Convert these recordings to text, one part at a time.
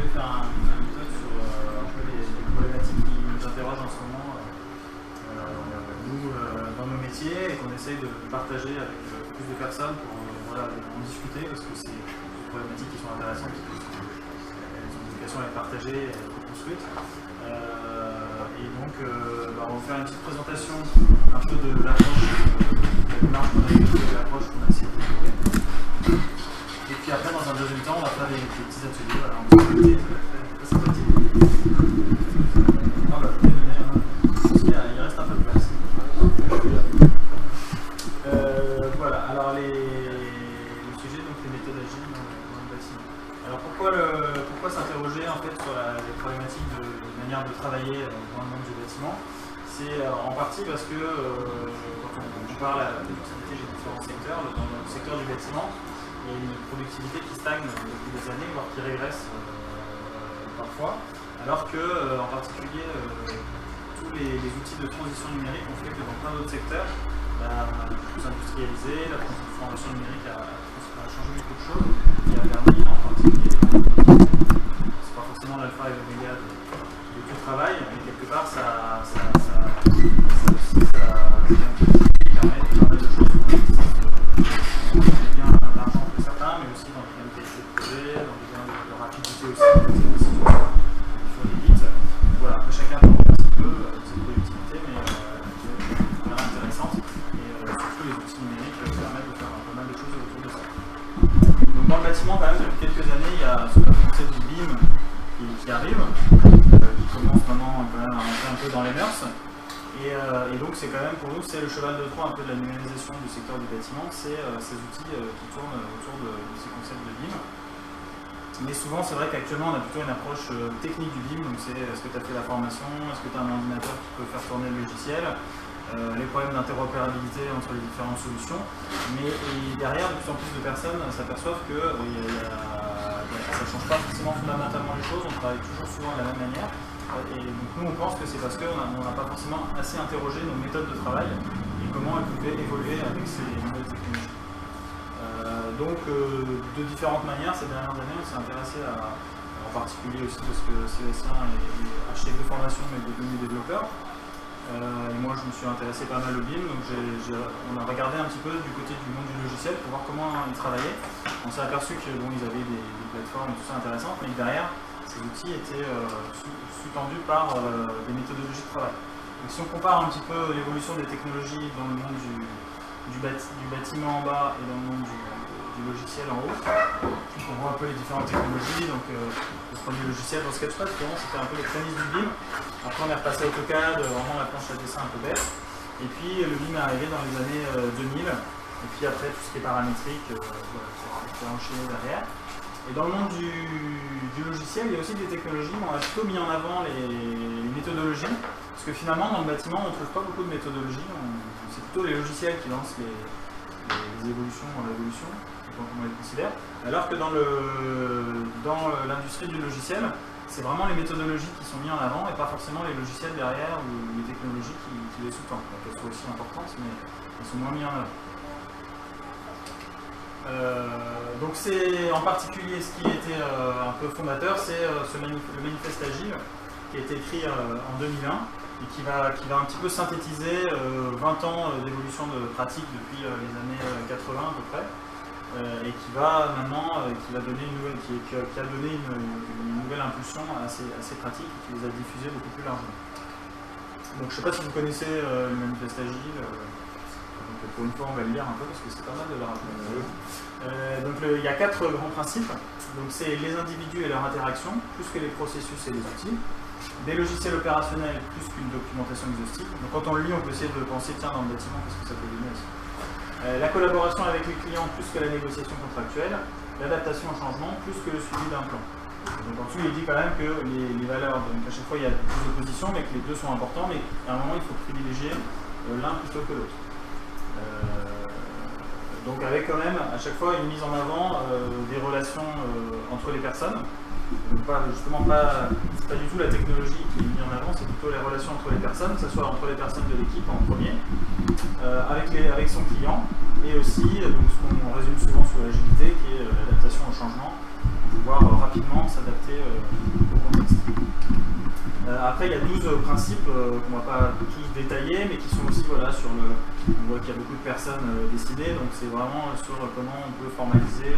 voulais faire un épisode sur un peu les problématiques qui nous interrogent en ce moment, nous, dans nos métiers, et qu'on essaye de partager avec plus de personnes pour voilà, en discuter, parce que c'est des problématiques qui sont intéressantes, elles ont vocation à être partagées et à être construites. Et donc, on va faire une petite présentation un peu de l'approche, de la démarche qu'on a évoquée, de l'approche qu'on a essayé de développer. Et puis après, dans un deuxième temps, on va faire des petits ateliers. Voilà, on va se très sympathique. Il reste un peu de place. Voilà, alors le sujet, donc les méthodes agiles dans le bâtiment. Alors pourquoi s'interroger en fait sur les problématiques de manière de travailler dans le monde du bâtiment? C'est en partie parce que quand on parle à la productivité des différents secteurs, dans le secteur du bâtiment, il y a une productivité qui stagne depuis des années, voire qui régresse parfois, alors que, en particulier, tous les outils de transition numérique ont fait que dans plein d'autres secteurs, on a plus industrialisé, la transformation numérique a changé beaucoup de choses, et a permis, en particulier, c'est pas forcément l'alpha et l'oméga de tout le travail, mais quelque part, ça permet de faire de choses. Mais aussi dans les gains de qualité de projet, dans les gains de rapidité aussi, il faut aller vite. Voilà, après chacun peut voir un petit peu cette productivité, mais qui est vraiment intéressante. Et surtout les outils numériques permettent de faire pas mal de choses autour de ça. Donc dans le bâtiment, quand même, depuis quelques années, il y a ce concept du BIM qui arrive, qui commence vraiment quand même à rentrer un peu dans les mœurs. Et donc c'est quand même pour nous, c'est le cheval de Troie un peu de la numérisation du secteur du bâtiment, c'est ces outils qui tournent autour de ces concepts de BIM. Mais souvent c'est vrai qu'actuellement on a plutôt une approche technique du BIM, donc c'est est-ce que tu as fait la formation, est-ce que tu as un ordinateur qui peut faire tourner le logiciel, les problèmes d'interopérabilité entre les différentes solutions. Mais derrière, de plus en plus de personnes s'aperçoivent que ça ne change pas forcément fondamentalement les choses, on travaille toujours souvent de la même manière. Et donc nous on pense que c'est parce qu'on n'a pas forcément assez interrogé nos méthodes de travail et comment elles pouvaient évoluer avec ces nouvelles technologies. Donc de différentes manières, ces dernières années on s'est intéressé en particulier aussi parce que CS1 est architecte de formation mais devenu développeur. Et moi je me suis intéressé pas mal au BIM, donc on a regardé un petit peu du côté du monde du logiciel pour voir comment ils travaillaient. On s'est aperçu qu'ils avaient des plateformes et tout ça intéressantes, mais que derrière ces outils étaient sous-tendus par des méthodologies de travail. Donc si on compare un petit peu l'évolution des technologies dans le monde du bâtiment en bas et dans le monde du logiciel en haut, on voit un peu les différentes technologies. Donc le premier logiciel dans Sketchpad, c'était un peu les prémices du BIM. Après on est repassé à AutoCAD, vraiment la planche à dessin un peu bête. Et puis le BIM est arrivé dans les années 2000. Et puis après tout ce qui est paramétrique, c'est enchaîné derrière. Et dans le monde du logiciel, il y a aussi des technologies, mais on a plutôt mis en avant les méthodologies, parce que finalement, dans le bâtiment, on ne trouve pas beaucoup de méthodologies, c'est plutôt les logiciels qui lancent les évolutions dans l'évolution, comment on les considère, alors que dans l'industrie du logiciel, c'est vraiment les méthodologies qui sont mises en avant, et pas forcément les logiciels derrière, ou les technologies qui les sous-tendent. Elles sont aussi importantes, mais elles sont moins mises en avant. Donc c'est en particulier ce qui était un peu fondateur, c'est le manifeste agile qui a été écrit en 2001 et qui va un petit peu synthétiser 20 ans d'évolution de pratique depuis les années 80 à peu près et qui va maintenant qui a donné une nouvelle impulsion à ces pratiques et qui les a diffusées beaucoup plus largement. Donc je ne sais pas si vous connaissez le manifeste agile. Donc pour une fois on va le lire un peu parce que c'est pas mal de le rappeler. Donc il y a 4 grands principes. Donc c'est les individus et leur interaction, plus que les processus et les outils. Des logiciels opérationnels, plus qu'une documentation exhaustive. Donc quand on le lit, on peut essayer de penser, tiens, dans le bâtiment, qu'est-ce que ça peut donner aussi. La collaboration avec les clients, plus que la négociation contractuelle. L'adaptation au changement, plus que le suivi d'un plan. Donc en dessous, il dit quand même que les valeurs, donc à chaque fois il y a des oppositions, mais que les deux sont importants, mais à un moment il faut privilégier l'un plutôt que l'autre. Donc avec quand même à chaque fois une mise en avant des relations entre les personnes. Donc c'est pas du tout la technologie qui est mise en avant, c'est plutôt les relations entre les personnes, que ce soit entre les personnes de l'équipe en premier, avec son client, et aussi donc, ce qu'on résume souvent sur l'agilité, qui est l'adaptation au changement, pouvoir rapidement s'adapter au contexte. Après, il y a 12 principes qu'on ne va pas tous détailler, mais qui sont aussi sur le... On voit qu'il y a beaucoup de personnes décidées, donc c'est vraiment sur comment on peut formaliser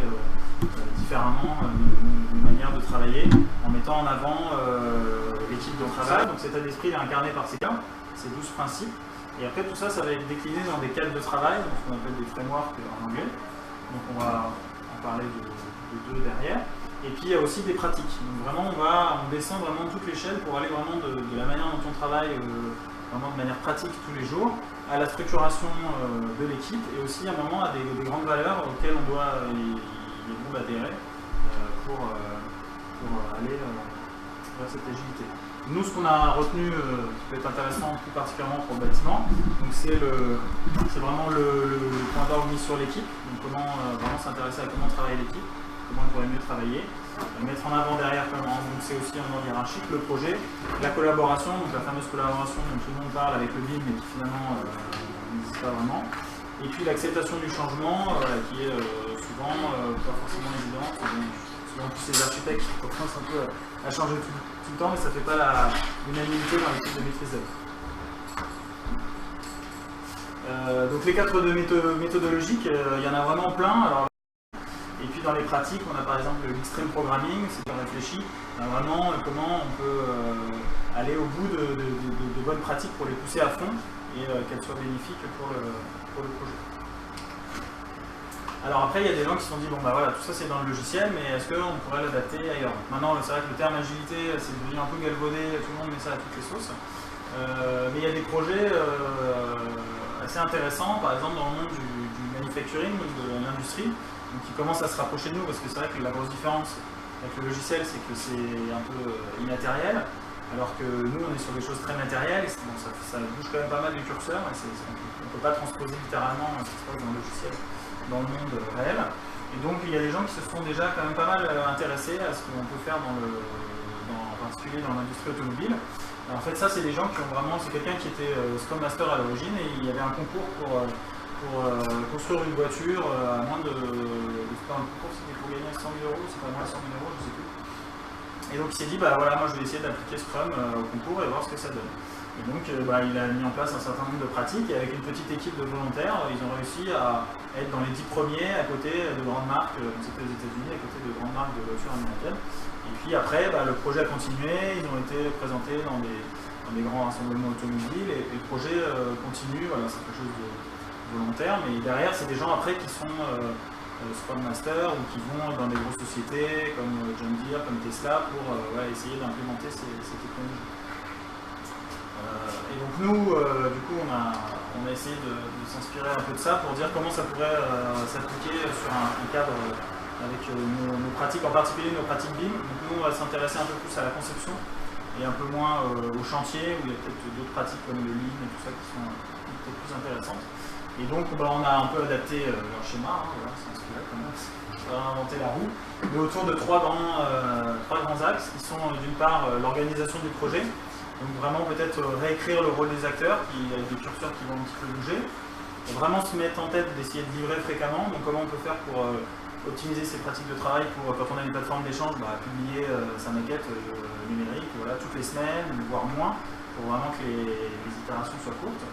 différemment une manière de travailler, en mettant en avant l'équipe de travail. Donc cet état d'esprit est incarné par ces 12 principes. Et après, tout ça, ça va être décliné dans des cadres de travail, donc ce qu'on appelle des frameworks en anglais. Donc on va en parler de deux derrière. Et puis il y a aussi des pratiques. Donc vraiment on descend vraiment toute l'échelle pour aller vraiment de la manière dont on travaille vraiment de manière pratique tous les jours, à la structuration de l'équipe et aussi à un moment à des grandes valeurs auxquelles on doit adhérer pour aller vers cette agilité. Nous, ce qu'on a retenu, qui peut être intéressant plus particulièrement pour le bâtiment, c'est vraiment le point d'orgue mis sur l'équipe, donc comment vraiment s'intéresser à comment travaille l'équipe, comment on pourrait mieux travailler, mettre en avant derrière, donc c'est aussi un ordre hiérarchique, le projet, la collaboration, donc la fameuse collaboration dont tout le monde parle avec le BIM mais qui finalement n'existe pas vraiment, et puis l'acceptation du changement qui est souvent pas forcément évidente, souvent tous ces architectes qui commencent un peu à changer tout le temps, mais ça ne fait pas l'unanimité dans l'équipe de maîtrise d'œuvre. Donc les cadres méthodologiques, il y en a vraiment plein. Alors, et puis dans les pratiques, on a par exemple l'extreme programming, c'est bien réfléchi, vraiment comment on peut aller au bout de bonnes pratiques pour les pousser à fond et qu'elles soient bénéfiques pour le projet. Alors après, il y a des gens qui se sont dit, bon bah voilà, tout ça c'est dans le logiciel, mais est-ce qu'on pourrait l'adapter ailleurs? Maintenant, c'est vrai que le terme agilité, c'est devenu un peu galvaudé, tout le monde met ça à toutes les sauces. Mais il y a des projets assez intéressants, par exemple dans le monde du manufacturing, de l'industrie, qui commence à se rapprocher de nous, parce que c'est vrai que la grosse différence avec le logiciel, c'est que c'est un peu immatériel, alors que nous, on est sur des choses très matérielles, bon, ça bouge quand même pas mal du curseur, mais on ne peut pas transposer littéralement ce qui se passe dans le logiciel dans le monde réel. Et donc, il y a des gens qui se sont déjà quand même pas mal intéressés à ce qu'on peut faire en particulier dans l'industrie automobile. Alors, en fait, ça, c'est des gens qui ont vraiment... C'est quelqu'un qui était Scrum Master à l'origine, et il y avait un concours pour construire une voiture à moins de... C'est pas un concours, c'était pour gagner 100 000 €, c'est pas moins de 100 000 €, je sais plus. Et donc il s'est dit, bah voilà, moi je vais essayer d'appliquer Scrum au concours et voir ce que ça donne. Et donc il a mis en place un certain nombre de pratiques, et avec une petite équipe de volontaires, ils ont réussi à être dans les 10 premiers à côté de grandes marques, c'était aux États-Unis, à côté de grandes marques de voitures américaines. Et puis après, le projet a continué, ils ont été présentés dans des grands rassemblements automobiles, et le projet continue, voilà, c'est quelque chose de volontaire, mais derrière, c'est des gens après qui sont Scrum Master ou qui vont dans des grosses sociétés comme John Deere, comme Tesla pour essayer d'implémenter ces technologies. Et donc nous, du coup, on a essayé de s'inspirer un peu de ça pour dire comment ça pourrait s'appliquer sur un cadre avec nos pratiques, en particulier nos pratiques BIM. Donc nous, on va s'intéresser un peu plus à la conception et un peu moins au chantier, où il y a peut-être d'autres pratiques comme le Lean et tout ça qui sont peut-être plus intéressantes. Et donc on a un peu adapté leur schéma, voilà, c'est inspiré quand même, on a inventé la roue, mais autour de trois grands axes qui sont d'une part l'organisation du projet, donc vraiment peut-être réécrire le rôle des acteurs, avec des curseurs qui vont un petit peu bouger, et vraiment se mettre en tête d'essayer de livrer fréquemment, donc comment on peut faire pour optimiser ses pratiques de travail, pour quand on a une plateforme d'échange, publier sa maquette numérique, voilà, toutes les semaines, voire moins, pour vraiment que les itérations soient courtes.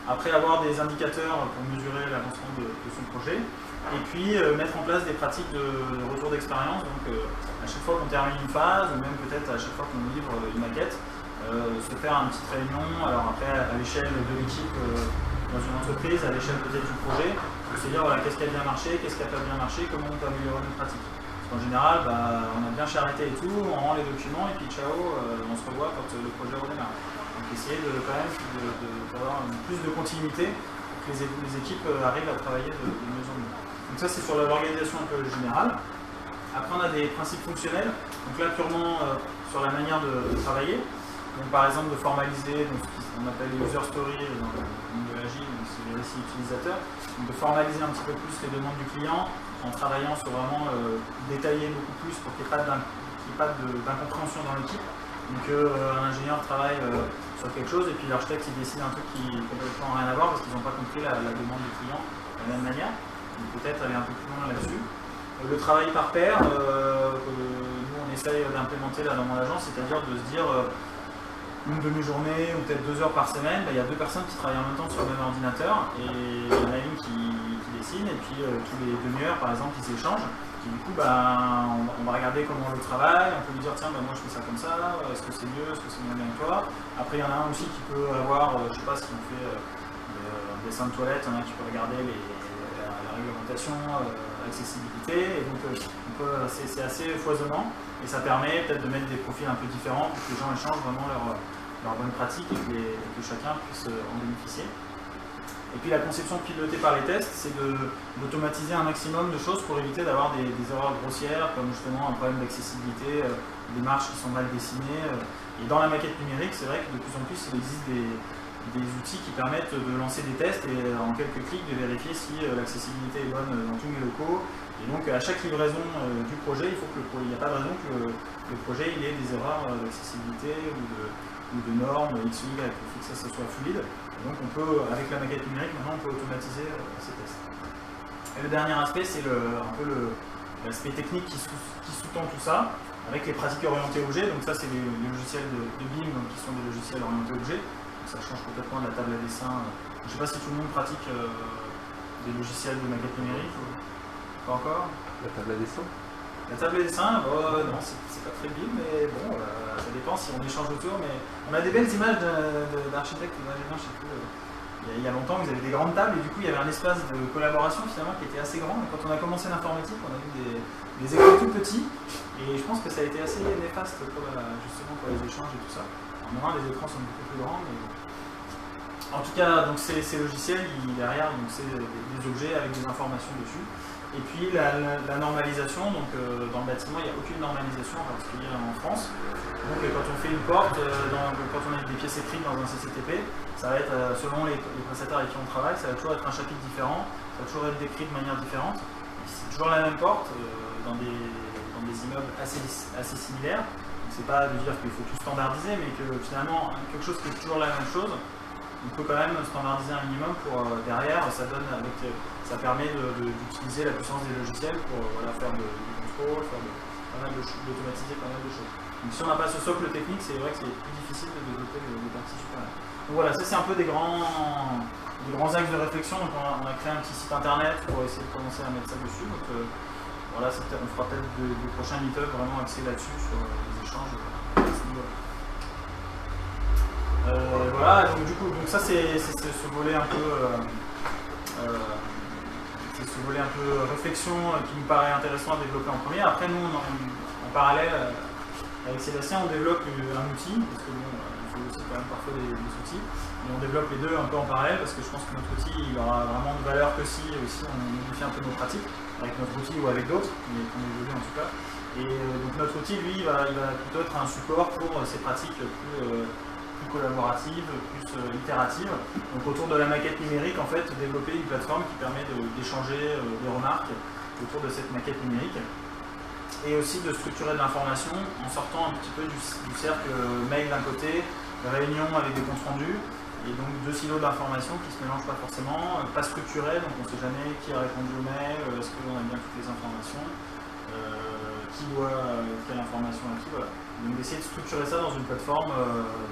Après, avoir des indicateurs pour mesurer l'avancement de son projet, et puis mettre en place des pratiques de retour d'expérience, donc à chaque fois qu'on termine une phase, ou même peut-être à chaque fois qu'on livre une maquette, se faire une petite réunion, alors après à l'échelle de l'équipe dans une entreprise, à l'échelle peut-être du projet, pour se dire voilà, qu'est-ce qui a bien marché, qu'est-ce qui n'a pas bien marché, comment on peut améliorer nos pratiques. Parce qu'en général, on a bien charretté et tout, on rend les documents, et puis ciao, on se revoit quand le projet redémarre. Donc essayer d'avoir plus de continuité pour que les équipes arrivent à travailler de mieux en mieux. Donc ça c'est sur l'organisation un peu générale. Après on a des principes fonctionnels, donc là purement sur la manière de travailler. Donc par exemple de formaliser donc, ce qu'on appelle les user stories dans le monde de l'agile, donc c'est les récits utilisateurs. Donc de formaliser un petit peu plus les demandes du client en travaillant sur vraiment détailler beaucoup plus pour qu'il n'y ait pas d'incompréhension dans l'équipe. Donc un ingénieur travaille sur quelque chose et puis l'architecte il décide un truc qui n'a complètement rien à voir parce qu'ils n'ont pas compris la demande du client de la même manière. Donc peut-être aller un peu plus loin là-dessus. Le travail par pair, essaye d'implémenter là dans mon agence, c'est-à-dire de se dire une demi-journée ou peut-être 2 heures par semaine, il y a 2 personnes qui travaillent en même temps sur le même ordinateur et il y en a une qui dessine et puis tous les demi-heures par exemple ils échangent. Et du coup on va regarder comment on le travaille, on peut lui dire tiens moi je fais ça comme ça, est-ce que c'est mieux, est-ce que c'est moins bien que toi. Après il y en a un aussi qui peut avoir, je sais pas si on fait un dessin de toilette, il y en a qui peut regarder la réglementation, l'accessibilité, et donc c'est assez foisonnant et ça permet peut-être de mettre des profils un peu différents pour que les gens échangent vraiment leurs bonnes pratiques et que chacun puisse en bénéficier. Et puis la conception pilotée par les tests, c'est d'automatiser un maximum de choses pour éviter d'avoir des erreurs grossières, comme justement un problème d'accessibilité, des marches qui sont mal dessinées. Et dans la maquette numérique, c'est vrai que de plus en plus, il existe des outils qui permettent de lancer des tests et en quelques clics de vérifier si l'accessibilité est bonne dans tous les locaux. Et donc à chaque livraison du projet, il n'y a pas de raison que le projet ait des erreurs d'accessibilité ou de normes X ou Y. Il faut que ça soit fluide. Et donc on peut, avec la maquette numérique, maintenant on peut automatiser ces tests. Et le dernier aspect, c'est un peu l'aspect technique qui sous-tend tout ça, avec les pratiques orientées objets. Donc ça c'est les logiciels de BIM qui sont des logiciels orientés objets. Ça change complètement de la table à dessin. Je ne sais pas si tout le monde pratique des logiciels de maquette numérique ou pas encore. La table à dessin? La table à dessin, non, c'est pas très BIM, mais bon, ça dépend si on échange autour. Mais on a des belles images d'architectes ou d'ingénieurs, je sais plus. Il y a longtemps, vous avez des grandes tables et du coup, il y avait un espace de collaboration finalement qui était assez grand. Et quand on a commencé l'informatique, on a vu des écrans tout petits. Et je pense que ça a été assez néfaste justement pour les échanges et tout ça. Maintenant, les écrans sont beaucoup plus grands. Mais... En tout cas, donc ces logiciels, derrière, c'est des objets avec des informations dessus. Et puis la normalisation, donc dans le bâtiment, il n'y a aucune normalisation en particulier en France. Donc quand on fait une porte, quand on a des pièces écrites dans un CCTP, ça va être, selon les prestataires avec qui on travaille, ça va toujours être un chapitre différent, ça va toujours être décrit de manière différente. C'est toujours la même porte dans des immeubles assez similaires. C'est pas de dire qu'il faut tout standardiser, mais que finalement, quelque chose qui est toujours la même chose, on peut quand même standardiser un minimum pour derrière, ça permet d'utiliser la puissance des logiciels pour faire du contrôle, d'automatiser pas mal de choses. Donc si on n'a pas ce socle technique, c'est vrai que c'est plus difficile de développer des parties supérieures. Donc voilà, ça c'est un peu des grands axes de réflexion. Donc on a créé un petit site internet pour essayer de commencer à mettre ça dessus. Donc voilà, on fera peut-être des prochains meet-up vraiment axés là-dessus, sur les échanges à ce niveau-là. Voilà, donc du coup, ça c'est ce volet un peu réflexion qui nous paraît intéressant à développer en premier. Après nous, en parallèle, avec Sébastien, on développe un outil, parce que il faut aussi quand même parfois des outils, mais on développe les deux un peu en parallèle, parce que je pense que notre outil il aura vraiment de valeur que si aussi on modifie un peu nos pratiques, avec notre outil ou avec d'autres, mais qu'on évolue en tout cas. Et donc notre outil, lui, il va plutôt être un support pour ces pratiques plus collaborative, plus itérative. Donc autour de la maquette numérique, en fait, développer une plateforme qui permet d'échanger des remarques autour de cette maquette numérique et aussi de structurer de l'information en sortant un petit peu du cercle mail d'un côté, réunion avec des comptes rendus et donc 2 silos d'informations qui ne se mélangent pas forcément, pas structurés, donc on ne sait jamais qui a répondu au mail, est-ce qu'on a bien toutes les informations, qui doit quelle information à qui, voilà. Donc d'essayer de structurer ça dans une plateforme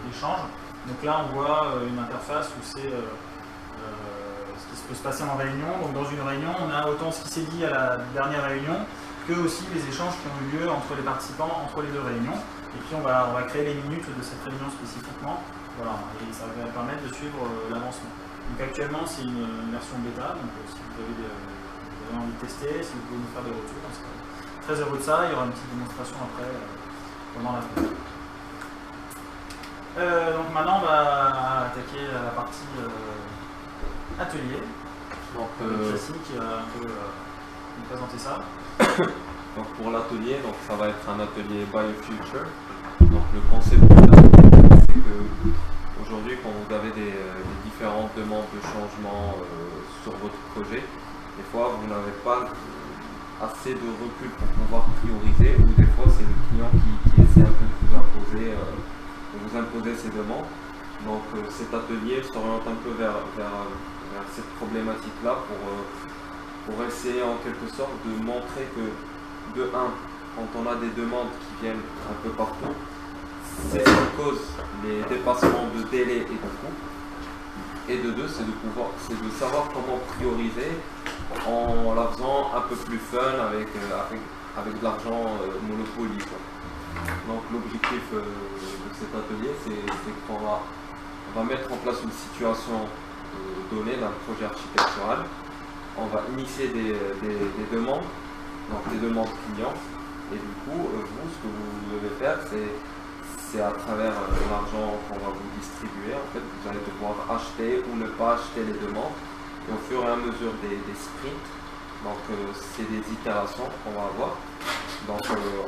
d'échange. Donc là on voit une interface où c'est ce qui peut se passer en réunion. Donc dans une réunion, on a autant ce qui s'est dit à la dernière réunion que aussi les échanges qui ont eu lieu entre les participants entre les 2 réunions. Et puis on va créer les minutes de cette réunion spécifiquement. Voilà, et ça va permettre de suivre l'avancement. Donc actuellement c'est une version bêta, donc si vous avez envie de tester, si vous pouvez nous faire des retours, on sera très heureux de ça. Il y aura une petite démonstration après pendant la semaine. Donc maintenant on va attaquer la partie atelier. Donc Christine qui va un peu nous présenter ça. Donc pour l'atelier, ça va être un atelier BioFuture. Donc le concept de l'atelier, c'est que aujourd'hui quand vous avez des différentes demandes de changement sur votre projet, des fois vous n'avez pas assez de recul pour pouvoir prioriser, ou des fois c'est le client qui essaie un peu de vous imposer ses demandes. Donc cet atelier s'oriente un peu vers cette problématique-là pour essayer en quelque sorte de montrer que, de 1, quand on a des demandes qui viennent un peu partout, c'est ce qui cause les dépassements de délai et de coût. Et de deux, c'est de savoir comment prioriser en la faisant un peu plus fun avec de l'argent Monopoly, quoi. Donc l'objectif de cet atelier, c'est qu'on va mettre en place une situation donnée d'un projet architectural. On va initier des demandes, donc des demandes clients. Et du coup, vous, ce que vous devez faire, c'est à travers l'argent qu'on va vous distribuer, en fait, vous allez devoir acheter ou ne pas acheter les demandes. Et au fur et à mesure des sprints, donc c'est des itérations qu'on va avoir. Donc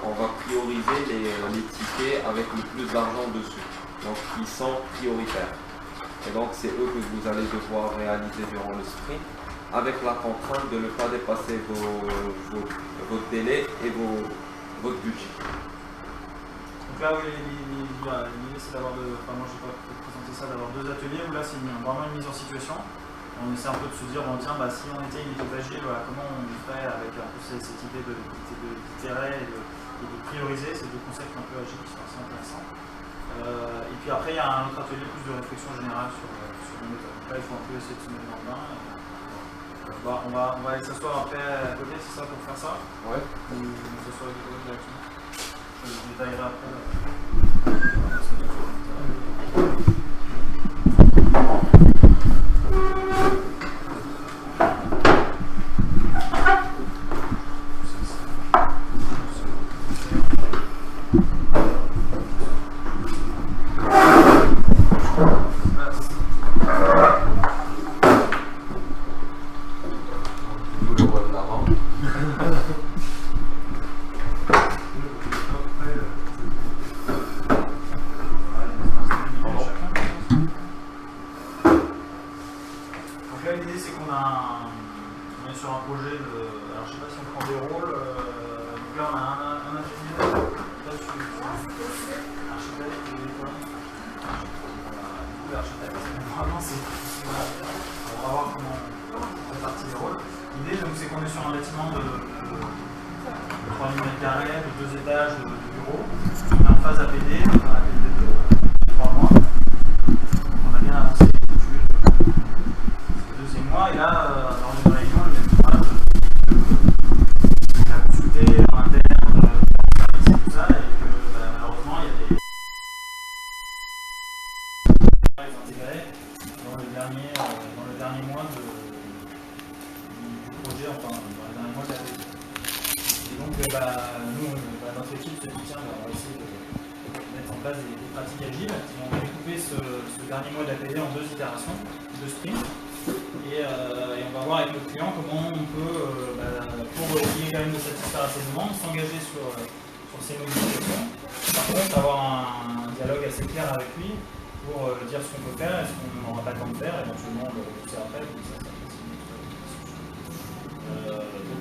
on va prioriser les tickets avec le plus d'argent dessus, donc qui sont prioritaires. Et donc c'est eux que vous allez devoir réaliser durant le sprint, avec la contrainte de ne pas dépasser votre délai et votre budget. Donc là, oui, l'idée c'est d'avoir moi j'ai pas présenté ça, d'avoir deux ateliers où là c'est vraiment une mise en situation. On essaie un peu de se dire, bon, tiens, si on était une équipe agile, voilà, comment on ferait avec un peu cette idée d'itérer et de prioriser ces deux concepts un peu agiles qui sont assez intéressants. Et puis après, il y a un autre atelier plus de réflexion générale sur les méthodes. Donc là, il faut un peu essayer de se mettre dans le bain. On va aller s'asseoir après à côté, c'est ça, pour faire ça? Ouais. Ou on s'assoit avec eux directement? Je détaillerai après.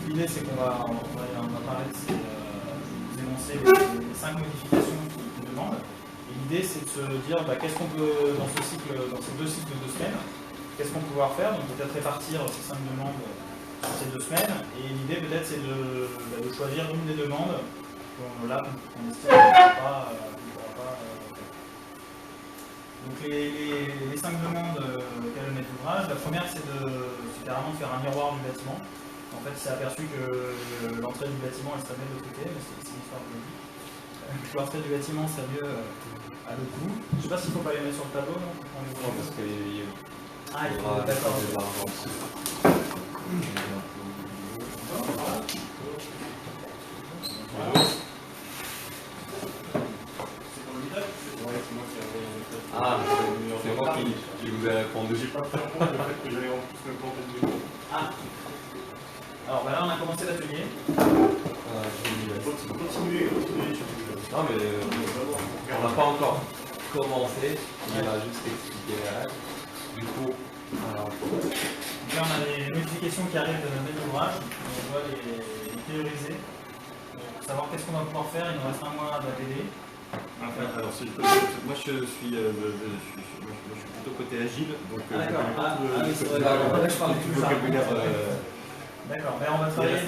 L'idée c'est qu'on va parler de vous énoncer les 5 modifications qu'ils demandent. Et l'idée c'est de se dire qu'est-ce qu'on peut, dans ces deux cycles de 2 semaines, qu'est-ce qu'on peut pouvoir faire. Donc peut-être répartir ces 5 demandes sur ces 2 semaines. Et l'idée peut-être c'est de choisir une des demandes qu'on estime qu'on ne pourra pas. Donc les 5 demandes auxquelles le maître d'ouvrage, la première c'est carrément de faire un miroir du bâtiment. En fait, il s'est aperçu que l'entrée du bâtiment, elle serait mieux de l'autre côté, mais c'est une histoire de vie. L'entrée du bâtiment serait mieux à l'autre bout. Je ne sais pas s'il ne faut pas les mettre sur le tableau, non? Non, parce qu'il faudra d'accord. Ah, c'est moi qui vous ai répondu. J'ai pas fait compte du fait que j'avais en plus le compte du jour. Ah. Alors là on a commencé l'atelier. Continuez. Non mais on n'a pas encore commencé, il a juste expliqué les règles. Du coup, alors... Là on a les modifications qui arrivent de notre maître d'ouvrage, on doit les prioriser. Pour savoir qu'est-ce qu'on va pouvoir faire, il nous reste un mois d'APD. Alors, si je peux, moi je suis plutôt côté agile, donc d'accord. Je parle du vocabulaire. D'accord, on va travailler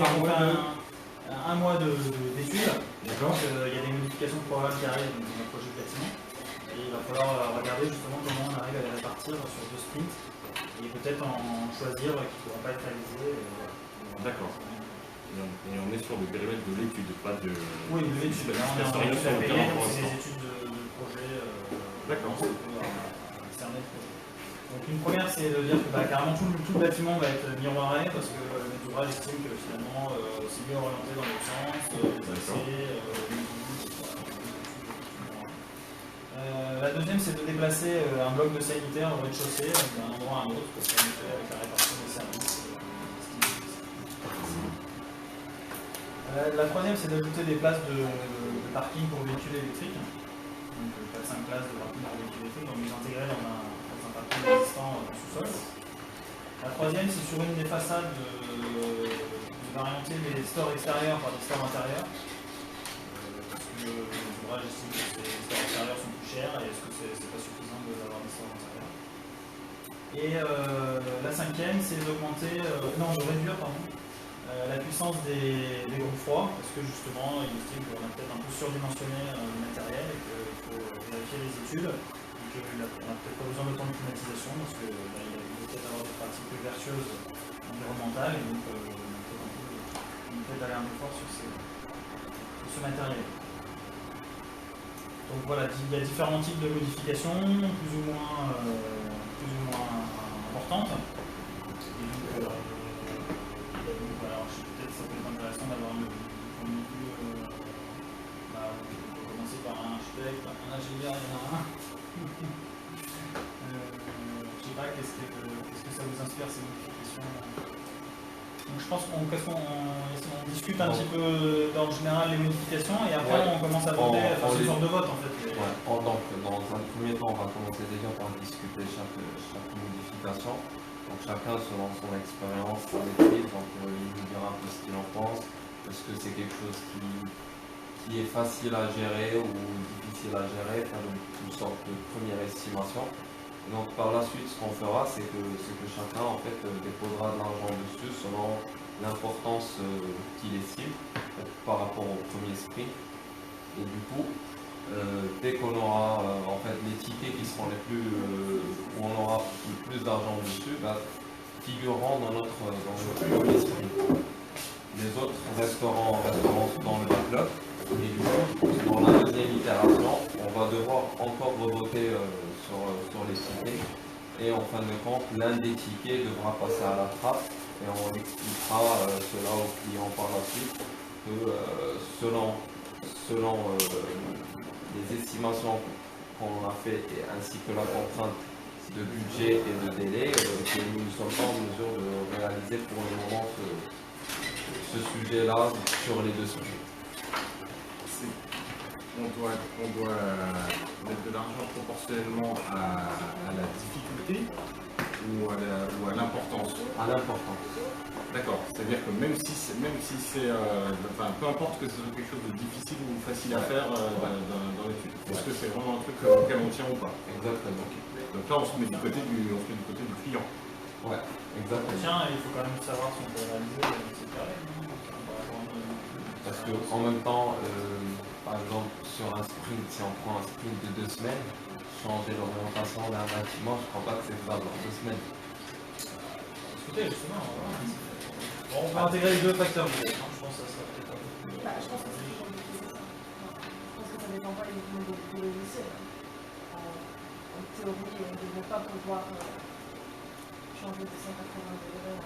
1 mois d'études. D'accord. Donc il y a des modifications de programme qui arrivent dans le projet de bâtiment. Et il va falloir regarder justement comment on arrive à les répartir sur 2 sprints. Et peut-être en choisir qui ne pourront pas être réalisés. D'accord. Et on est sur le périmètre de l'étude, pas de... Oui, de l'étude. Là, on est en étude à payer, donc c'est des études de projet. D'accord. Donc une première, c'est de dire que carrément tout le bâtiment va être miroiré parce que le maître d'ouvrage estime que finalement c'est mieux orienté dans l'autre sens, les accès, la deuxième, c'est de déplacer un bloc de sanitaire au rez-de-chaussée d'un endroit à un autre parce qu'en effet, avec la répartition des services. La troisième, c'est d'ajouter des places de parking pour véhicules électriques. Donc 4-5 places de parking pour véhicules électriques, donc les intégrer dans un parking existant en sous-sol. La troisième, c'est sur une des façades d'orienter les stores extérieurs par des stores intérieurs. Parce que l'ouvrage estime que ces stores extérieurs sont plus chers et est-ce que c'est pas suffisant d'avoir des stores intérieurs. Et la cinquième, c'est de réduire la puissance des groupes froids, parce que justement, il estime qu'on a peut-être un peu surdimensionné le matériel et qu'il faut vérifier les études, et qu'on n'a peut-être pas besoin de temps de climatisation, parce qu'il va peut-être avoir des pratiques plus vertueuses environnementales, et donc on peut aller un effort sur ce matériel. Donc voilà, il y a différents types de modifications, plus ou moins importantes. Et donc, peut-être ça peut être intéressant d'avoir un point de vue. On peut commencer par un architecte, un ingénieur, il y en a un. Je ne sais pas, qu'est-ce que ça vous inspire ces modifications? Donc je pense qu'on discute un petit peu d'ordre général les modifications et après on commence à voter, c'est une sorte de vote en fait. Donc dans un premier temps, on va commencer déjà par discuter chaque modification. Donc chacun selon son expérience, sa maîtrise, donc il nous dira un peu ce qu'il en pense. Est-ce que c'est quelque chose qui est facile à gérer ou difficile à gérer, faire une sorte de première estimation. Donc par la suite, ce qu'on fera, c'est que chacun en fait déposera de l'argent dessus selon l'importance qu'il estime par rapport au premier sprint. Et du coup, dès qu'on aura en fait les tickets qui seront les plus où on aura le plus d'argent dessus, figureront dans notre premier sprint. Les autres resteront dans le backlog. Et du coup, dans la deuxième itération, on va devoir encore revoter sur les tickets. Et en fin de compte, l'un des tickets devra passer à la trappe. Et on expliquera cela aux clients par la suite que selon les estimations qu'on a faites ainsi que la contrainte de budget et de délai, que nous ne sommes pas en mesure de réaliser pour le moment ce sujet-là sur les 2 sujets. On doit mettre de l'argent proportionnellement à la difficulté ou à l'importance? À l'importance. D'accord, c'est-à-dire que même si c'est peu importe que ce soit quelque chose de difficile ou facile à faire dans l'étude. Est-ce que c'est vraiment un truc auquel on tient ou pas? Exactement. Donc là on se met du côté du client. Ouais, exactement. Tiens, il faut quand même savoir si on peut réaliser cette période. Parce qu'en même temps, par exemple, sur un sprint, si on prend un sprint de 2 semaines, changer l'orientation d'un bâtiment, je ne crois pas que c'est faisable en 2 semaines. Écoutez, justement, on peut intégrer les 2 facteurs. Je pense que ça sera peut-être un peu plus. Je pense que ça dépend pas uniquement des logiciels. En théorie, on ne devrait pas pouvoir changer de 180 degrés.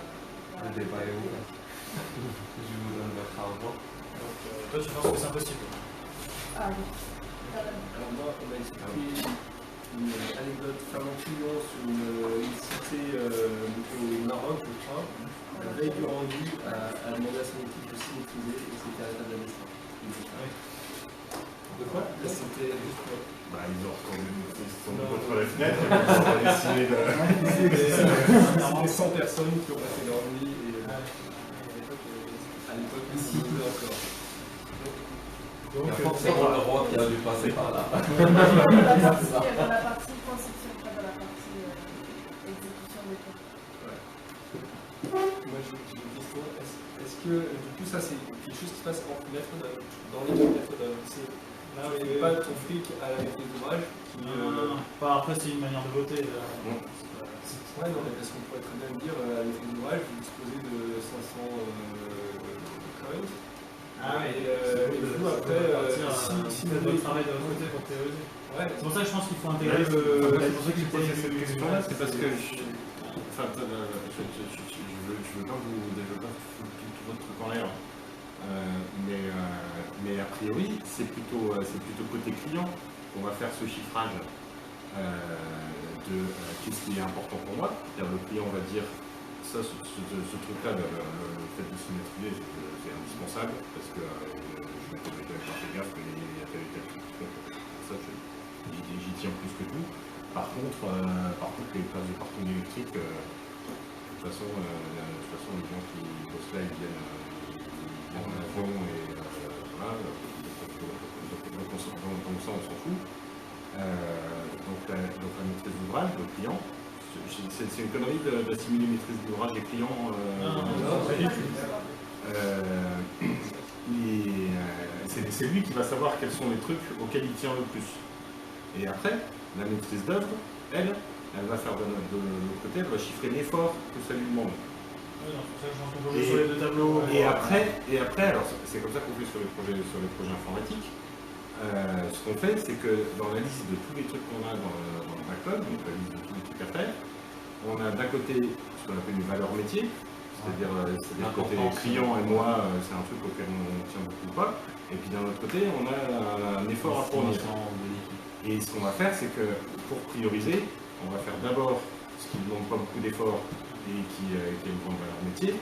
Le débat est ouvert. Je vous donne votre argent. Donc, toi, tu penses que c'est impossible? Ah oui. Alors moi, on m'a expliqué une anecdote Fernand Fillon sur une cité au Maroc, je crois. La veille du rendu a demandé à son équipe de s'y maîtriser et c'était à la table d'administration. De quoi? C'était juste pour... Ils ont retourné contre la fenêtre et ils ont décidé de... C'était 100 personnes qui ont passé leur nuit et à l'époque, ici, encore. Il y a forcément le roi qui a dû passer par là. Dans la partie conception, pas dans la partie exécution des plans. Moi j'ai une question. Est-ce que du coup, ça, c'est quelque chose qui se passe entre maître d'œuvre, dans l'équipe maître d'œuvre. C'est pas ton fric à la maîtrise d'ouvrage qui. Non. Après, c'est une manière de voter. Ouais, non, mais parce qu'on pourrait très bien dire à la maîtrise d'ouvrage, vous disposez de 500 coins. Et du coup, après, si vous le travail de voter pour théoriser. Ouais, C'est pour ça que je pense qu'il faut intégrer C'est pour ça que j'ai posé le. cette question-là, c'est parce que je veux pas vous développer tout votre truc en l'air. Mais a priori, c'est plutôt côté client qu'on va faire ce chiffrage de qu'est-ce qui est important pour moi. C'est-à-dire le client va dire ça, ce truc-là, le fait de se maîtriser, c'est indispensable parce que je m'attendais à faire gaffe qu'il y a tel et tel truc. Ça, j'y tiens plus que tout. Par contre, les places de parking électrique, de toute façon, les gens qui bossent là, ils viennent en fond et voilà. Donc ça, on s'en fout. Donc la maîtrise d'ouvrage, le client, c'est une connerie d'assimiler maîtrise d'ouvrage et client. C'est lui qui va savoir quels sont les trucs auxquels il tient le plus. Et après, la maîtrise d'œuvre, elle va faire de l'autre côté, elle va chiffrer l'effort que ça lui demande. Sur les deux tableaux. Et après, alors c'est comme ça qu'on fait sur les projets informatiques. Ce qu'on fait, c'est que dans la liste de tous les trucs qu'on a dans le backlog, donc la liste de tous les trucs à faire, on a d'un côté ce qu'on appelle une valeur métier, c'est-à-dire côté client et moi, c'est un truc auquel on tient beaucoup pas. Et puis d'un autre côté, on a un effort à fournir. Et ce qu'on va faire, c'est que pour prioriser, on va faire d'abord ce qui ne demande pas beaucoup d'efforts et qui a une grande valeur métier.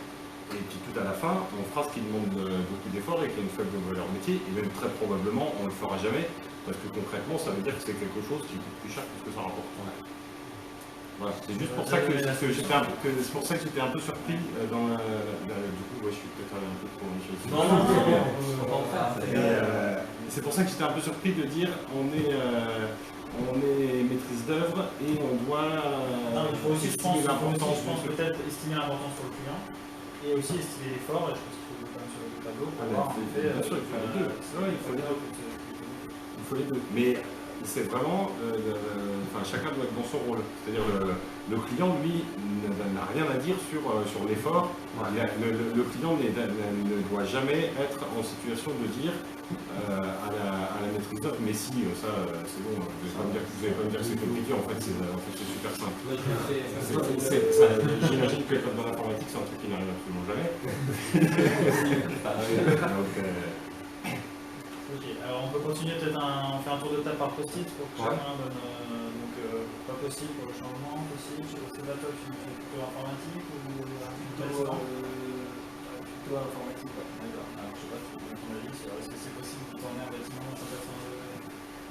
Et puis tout à la fin, on fera ce qui demande beaucoup d'efforts et qui a une faible valeur métier. Et même très probablement, on ne le fera jamais. Parce que concrètement, ça veut dire que c'est quelque chose qui coûte plus cher que ce que ça rapporte. Voilà, c'est juste pour ça que j'étais un peu surpris dans du coup, je suis peut-être allé un peu trop Non, c'est pour ça que j'étais un peu surpris de dire on est maîtrise d'œuvre et on doit il faut aussi, estimer l'importance peut-être estimer l'importance pour le client et aussi estimer l'effort. Et je pense qu'il faut quand même sur le tableau pour voir en effet. Bien sûr, il faut les deux. Il faut les deux. Mais c'est vraiment, chacun doit être dans son rôle. C'est-à-dire le client, lui, n'a rien à dire sur l'effort. Le client ne doit jamais être en situation de dire à la maîtrise d'œuvre, mais si, ça, c'est bon, vous n'allez pas me dire que c'est compliqué, en fait, c'est super simple. J'imagine que comme dans l'informatique, c'est un truc qui n'arrive absolument jamais. Ok, alors on peut continuer, peut-être on fait un tour de table par post-it pour que chacun donne. Pas possible pour le changement, possible. Je sais pas, Sébastien, tu fais plutôt informatique ou plutôt informatique. D'accord, alors je sais pas, ton avis sur est-ce que c'est possible de tourner un bâtiment dans 180 degrés?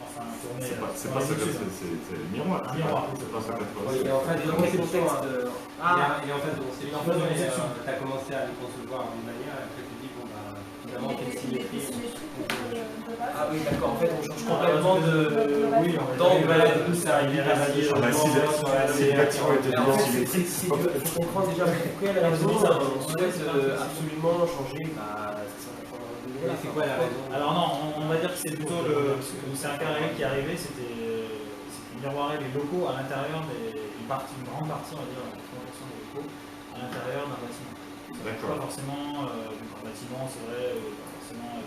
Enfin, tourner. C'est pas ça, c'est le miroir. Un miroir. C'est pas ça, et en fait, dans conception. Et en fait, tu as commencé à le concevoir d'une manière, et après tu dis, bon, bah, finalement, quelle symétrie. Ah oui, d'accord, en fait, on change complètement d'angle, tout ça, il est rasé. Si le bâtiment était il faut comprendre déjà pour quelle raison on souhaite absolument changer. C'est quoi la raison? Alors non, on va dire que c'est plutôt c'est un carré qui est arrivé, c'était miroirer les locaux à l'intérieur une grande partie, on va dire, 30% des locaux à l'intérieur d'un bâtiment. Pas forcément, un bâtiment, c'est vrai, pas forcément.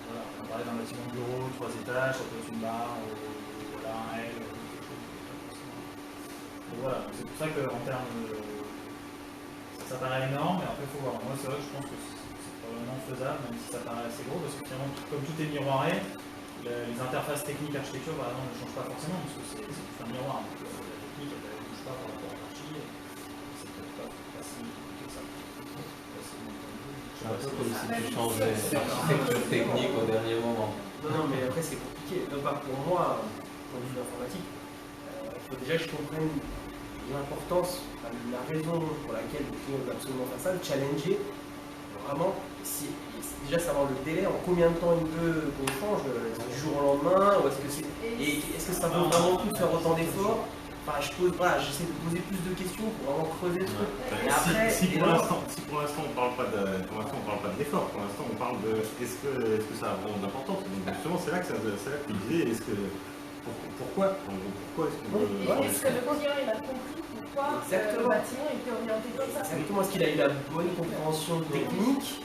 Voilà, on va parler d'un bâtiment de bureau, 3 étages, ça peut être une barre, voilà, un L, quelque chose. Donc voilà, c'est pour ça qu'en termes de. Ça paraît énorme, mais après il faut voir. Moi c'est vrai que je pense que c'est probablement faisable, même si ça paraît assez gros, parce que finalement, comme tout est miroiré, les interfaces techniques architecture par exemple ne changent pas forcément, parce que c'est tout un miroir. Donc, la technique elle ne bouge pas par rapport à l'archi, c'est peut-être pas si compliqué que ça. C'est un peu comme si tu changeais l'architecture technique au dernier moment. Non, mais après c'est compliqué. Non, pas pour moi, point de vue informatique, il faut déjà que je comprenne l'importance, la raison pour laquelle le client veut absolument faire ça, le challenger, vraiment, déjà savoir le délai, en combien de temps il veut qu'on change, du jour au lendemain, ou est-ce que ça vaut vraiment le coup de faire autant d'efforts? Enfin, j'essaie de poser plus de questions pour vraiment creuser le truc. Et après, si pour l'instant on parle pas de l'effort, pour l'instant on parle de est-ce que ça a vraiment de l'importance. Donc justement c'est là que tu disais pourquoi est-ce que est-ce que le client il a compris pourquoi le bâtiment était orienté comme ça? Exactement, est-ce qu'il a eu la bonne compréhension technique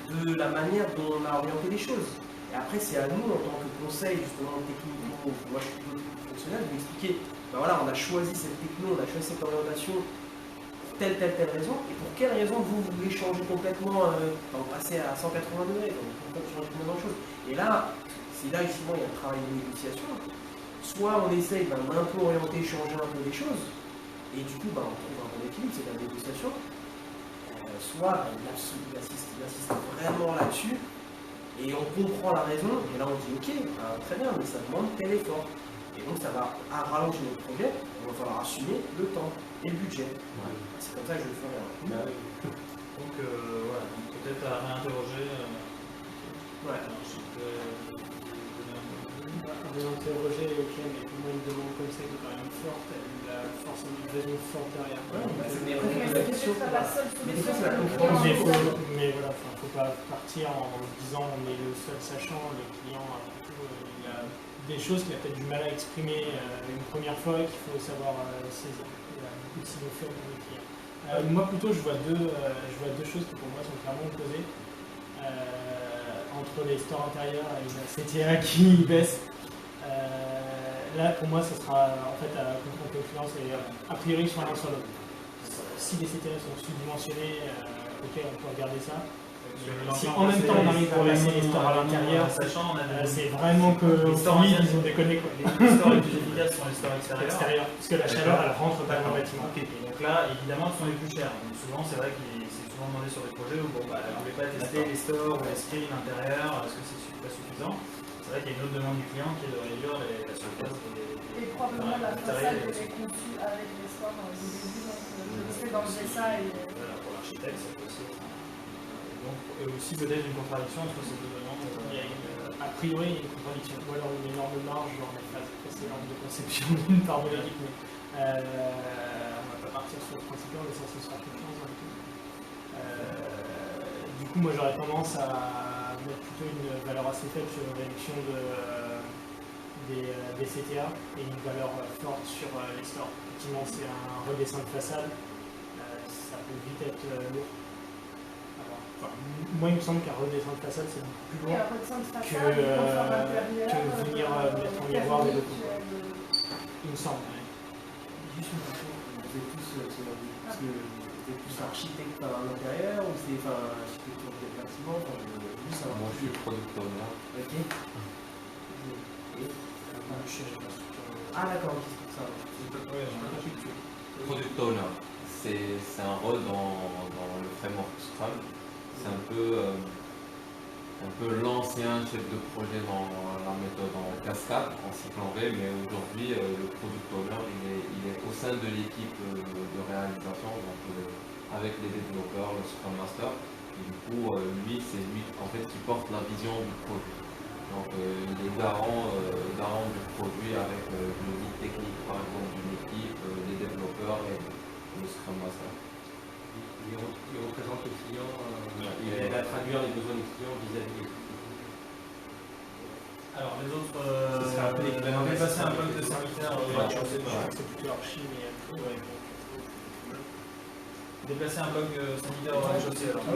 de la manière dont on a orienté les choses? Et après c'est à nous en tant que conseil justement techniquement, moi je suis plutôt fonctionnel, de lui expliquer ben voilà, on a choisi cette techno, on a choisi cette orientation, telle raison, et pour quelle raison vous voulez changer complètement, passer à 180 degrés, donc pourquoi changer complètement de choses? Et là, c'est là justement il y a un travail de négociation. Soit on essaye d'un peu orienter, changer un peu les choses, et du coup on trouve un bon équilibre, c'est la négociation. Soit il insiste vraiment là-dessus, et on comprend la raison, et là on dit ok, très bien, mais ça demande tel effort. Et donc ça va rallonger notre projet, il va falloir assumer le temps et le budget. Ouais. C'est comme ça que je le ferai. Donc voilà, peut-être à réinterroger. Ouais. Réinterroger, ok, mais pour moi une demande comme ça qui est quand même forte, elle a forcément une raison forte derrière. Mais voilà, il ne faut pas partir en disant on est le seul sachant, le client il a des choses qu'il a peut-être du mal à exprimer une première fois qu'il faut savoir saisir. Il y a beaucoup de signaux faibles dans les clients. Moi plutôt je vois deux choses qui pour moi sont clairement opposées. Entre les stores intérieurs et la CTA qui baisse. Là pour moi ce sera en fait à confronter aux clients, c'est a priori sur l'un sur l'autre. Si les CTA sont sous-dimensionnés, ok on peut regarder ça. Si en même temps on arrive à placer les stores à l'intérieur, c'est vraiment que ils ont déconné quoi. Les stores les plus efficaces sont les stores extérieurs. Parce que la chaleur elle rentre pas dans le bâtiment. Et donc là évidemment ce sont les plus chers. Donc souvent c'est vrai qu'il c'est souvent demandé sur des projets où on ne voulait pas tester les stores ou les screens intérieurs, est-ce que c'est pas suffisant? C'est vrai qu'il y a une autre demande du client qui est de réduire la surface des. Et probablement la façade est conçue avec les stores du début, donc je risque d'enlever ça et. Voilà, pour l'architecte ça peut aussi être. Donc aussi peut-être une contradiction entre ces deux demandes. Il y a a priori une contradiction, ou alors une énorme marge dans les phases précédentes de conception d'une part de l'équipe, mais on ne va pas partir sur le principe, on est censé se faire confiance dans l'équipe. Du coup, moi j'aurais tendance à mettre plutôt une valeur assez faible sur une réduction des CTA et une valeur forte sur les stores. Effectivement, c'est un redessin de façade, ça peut vite être lourd. Moi, il me semble qu'un redessin de façade, c'est plus lourd que venir mettre en miroir les locaux. Il me semble. Juste une question, vous êtes tous architectes à l'intérieur ou c'est architecture des bâtiments? Moi, je suis producteur. Ok. Ah d'accord, c'est ça. Product owner, c'est un rôle dans le framework Scrum. C'est un peu l'ancien chef de projet dans la méthode en cascade, en cycle en V, mais aujourd'hui le product owner il est au sein de l'équipe de réalisation, donc avec les développeurs, le Scrum Master, et du coup c'est lui en fait qui porte la vision du produit. Donc il est garant du produit avec le lead technique par exemple d'une équipe, les développeurs et le Scrum Master. Il représente le client, il aide à traduire les besoins des clients vis-à-vis des clients. Alors les autres, on est passé un peu de serviteur. C'est plutôt archi, mais déplacer un bug sanitaire au rez-de-chaussée. Moi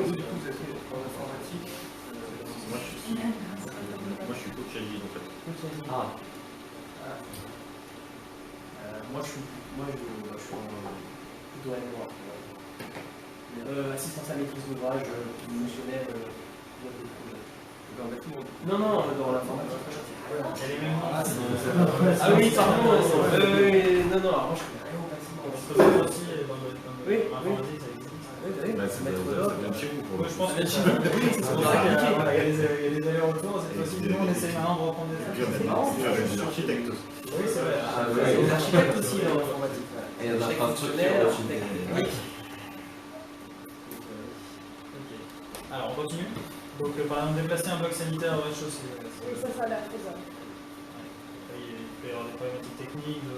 je suis coach agile en fait. Moi je suis plutôt MOA. Assistance à maîtrise d'ouvrage, fonctionnel, non, dans l'informatique. Ah oui, pardon. Non, alors moi je connais rien au bâtiment. Aussi dans Oui, l'informatique ça existe. Ça vient de chez vous pour Je pense que c'est pour ça qu'il y a des allers-retours. Cette fois-ci, nous on essaye maintenant de reprendre des choses. des architectes aussi. Oui, c'est vrai. Les architectes aussi dans l'informatique. Et il y en a pas de structure aussi. Alors on continue. Donc par exemple déplacer un bloc sanitaire au rez-de-chaussée. Oui, ça a l'air faisable. peut y avoir des problématiques techniques de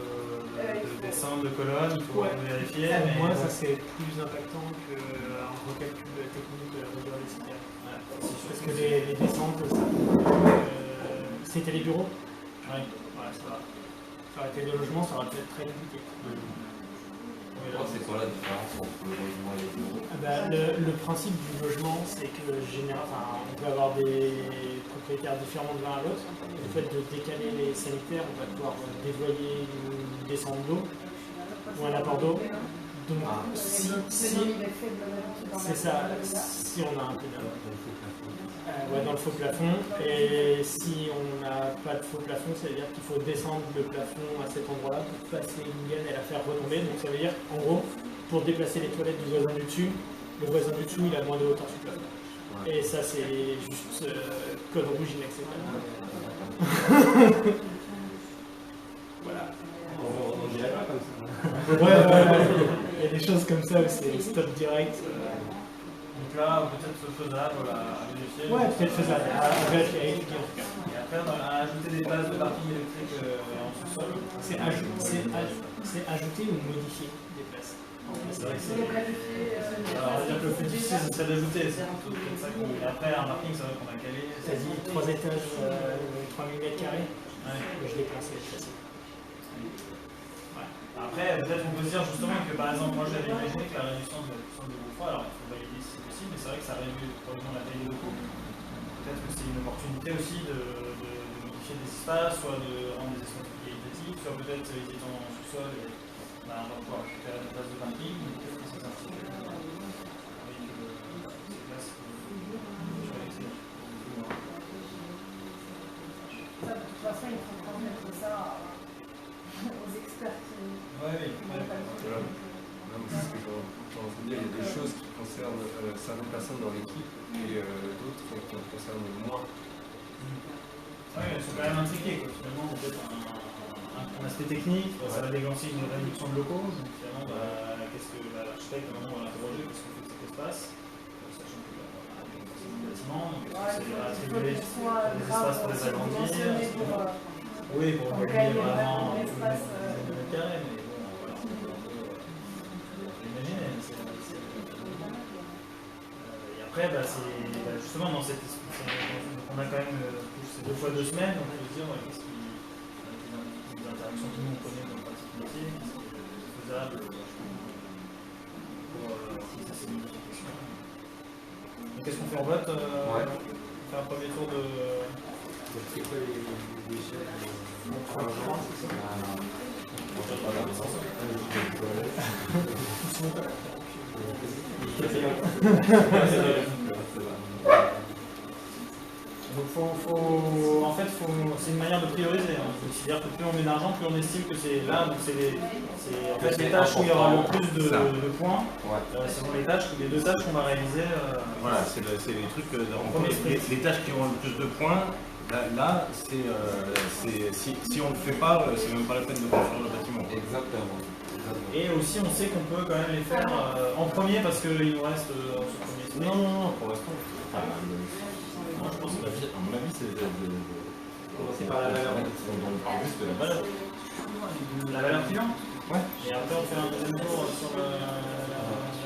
dessin de colonnes, il faut vérifier. Pour moi, bon, ça c'est plus impactant qu'un recalcul technique de la mesure des critères. Parce que les descentes, c'était les bureaux. ouais, ça va. Ça aurait été le logement, ça aurait pu être très compliqué. C'est quoi la différence entre le logement et les bureaux? Le principe du logement, c'est que on peut avoir des propriétaires différents de l'un à l'autre. Le fait de décaler les sanitaires, on va pouvoir dévoyer une descente d'eau ou un apport d'eau. Donc, c'est ça, si on a un peu dans le faux plafond, et si on n'a pas de faux plafond, ça veut dire qu'il faut descendre le plafond à cet endroit-là pour passer une gaine et la faire retomber. Donc ça veut dire, en gros, pour déplacer les toilettes du voisin du dessus, le voisin du dessous il a moins de hauteur sur le plafond. Et ça c'est juste code rouge inacceptable. Voilà. On dirait pas comme ça. Ouais, il y a des choses comme ça où c'est stop direct. Donc là, peut-être faisable à vérifier. Ouais, peut-être faisable, à vérifier en tout cas. Et après, à ajouter des places de parking électrique en sous-sol. C'est ajouter ou modifier des places. C'est vrai que c'est. Alors, on va dire que le plus difficile, ce serait d'ajouter. C'est plutôt comme ça qu'on. Et après, un parking, c'est vrai qu'on a calé. T'as dit 3 étages, 3000 m². Ouais. Je l'ai pensé, facile. Après, peut-être on peut se dire justement que par exemple, moi j'avais imaginé que la réduction de la puissance de gros alors il faut valider si c'est possible, mais c'est vrai que ça réduit probablement la taille des locaux. Peut-être que c'est une opportunité aussi de modifier des espaces, soit de rendre des espaces plus qualitatifs, soit peut-être ils étant en sous-sol et on va pouvoir récupérer des places de parking, mais peut-être que ça s'articule avec ces places sur l'extérieur. Ça, de toute façon, il faut transmettre ça aux experts qui Oui. Non, mais c'est ce que je veux dire, il y a des choses qui concernent certaines personnes dans l'équipe et d'autres qui en concernent moins. Oui, elles sont quand même intriquées, quoi. Finalement, peut-être un aspect technique, ça va déclencher une réduction de locaux, donc finalement, qu'est-ce que l'architecte, à un moment, va l'interroger, qu'est-ce qu'on fait de cet espace, sachant que c'est un bâtiment, donc est-ce que c'est attribuer des espaces pour les agrandir, oui, pour gagner vraiment un carré, mais bon, voilà, on peut imaginer. Et après, justement, dans cette on a quand même ces 2 fois 2 semaines, on peut se dire qu'est-ce qui, avec les interactions que nous on connaît dans le pratique métier, qu'est-ce qui est faisable pour réaliser ces modifications. Donc qu'est-ce qu'on fait en vote On fait un premier tour de. C'est quoi les échelles Donc c'est une manière de prioriser. C'est-à-dire que plus on met d'argent, plus on estime que c'est là. Donc c'est en fait les tâches où il y aura le plus de points. Selon les tâches, les 2 tâches qu'on va réaliser. Voilà, c'est les trucs. Les tâches qui auront le plus de points. Là, si on ne le fait pas, c'est même pas la peine de construire le bâtiment. Exactement. Et aussi, on sait qu'on peut quand même les faire en premier parce qu'il nous reste ce premier sprint. Non, pour l'instant. Moi, je pense que à mon avis, c'est de commencer par la valeur. On parle juste de la valeur. La valeur client. Ouais. Et après, on fait un deuxième tour sur la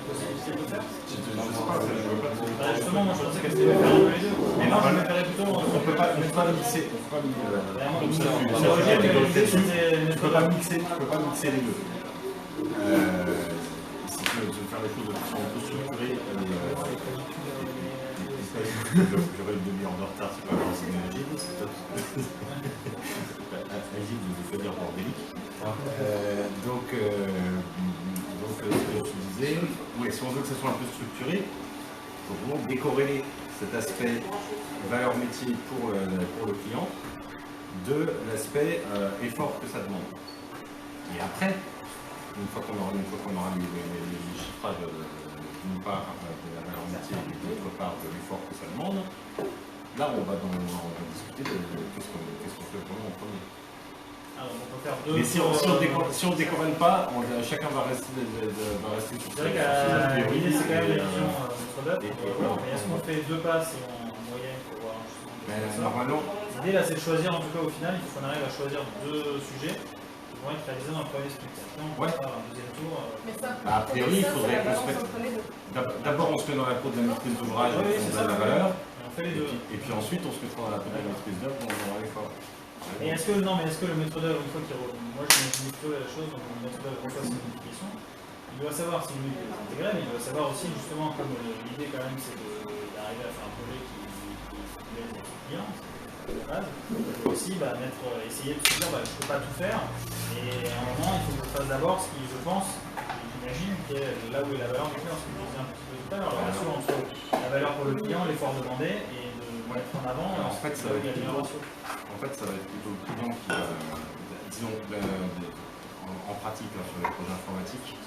possibilité de le faire. Je sais pas, je veux pas trop. Justement, moi je pensais qu'elle était faire un peu les deux. Mais moi je me ferais plutôt. On peut pas mixer. Tu peux pas mixer les deux. Si tu veux faire les choses de façon un peu structurée, j'aurais une demi-heure de retard, c'est pas grave, c'est Agile, c'est top. Agile de dire bordélique. Donc, ce que tu disais, si on veut que ça soit un peu structuré, il faut vraiment décorréler cet aspect valeur métier pour le client de l'aspect effort que ça demande. Et après, une fois qu'on aura les chiffrages d'une part de la valeur métier et d'autre part de l'effort que ça demande, là on va discuter de qu'est-ce qu'on fait vraiment en premier. Alors, on peut faire 2. Mais si on ne décorrèle pas, chacun va rester sur C'est vrai que l'idée c'est quand même la vision entre date. Est-ce qu'on fait 2 passes en moyenne pour voir justement Normalement, l'idée là, c'est de choisir, en tout cas au final, il faut qu'on arrive à choisir 2 sujets qui vont être réalisés dans le premier sprint. Après, on peut faire un deuxième tour. Mais ça, a priori, il faudrait qu'on se balance mette. entre les deux. D'abord, on se met dans la peau de la maîtrise d'ouvrage Oui, et on c'est donne ça, la valeur. Et on fait les deux. Et puis ensuite, on se mettra dans la peau de la maîtrise d'œuvre, on aura l'effort. Et est-ce que, non, mais est-ce que le maître d'œuvre, une fois qu'il moi je m'imagine plutôt la chose, donc le maître d'œuvre reçoit ses modifications, il doit savoir si lui est intégré, mais il doit savoir aussi justement, comme l'idée quand même c'est d'arriver à faire un projet qui plaise à son client, c'est la base, il faut aussi essayer de se dire je ne peux pas tout faire, et à un moment il faut que je fasse d'abord ce qui je pense, j'imagine, qui est là où est la valeur du client, ce que je disais un petit peu tout à l'heure, la relation entre la valeur pour le client, l'effort demandé, et de mettre en avant, et En fait, ça va être plutôt, ratio. en fait, ça va être plutôt le client qui va, disons, en pratique sur les projets informatiques,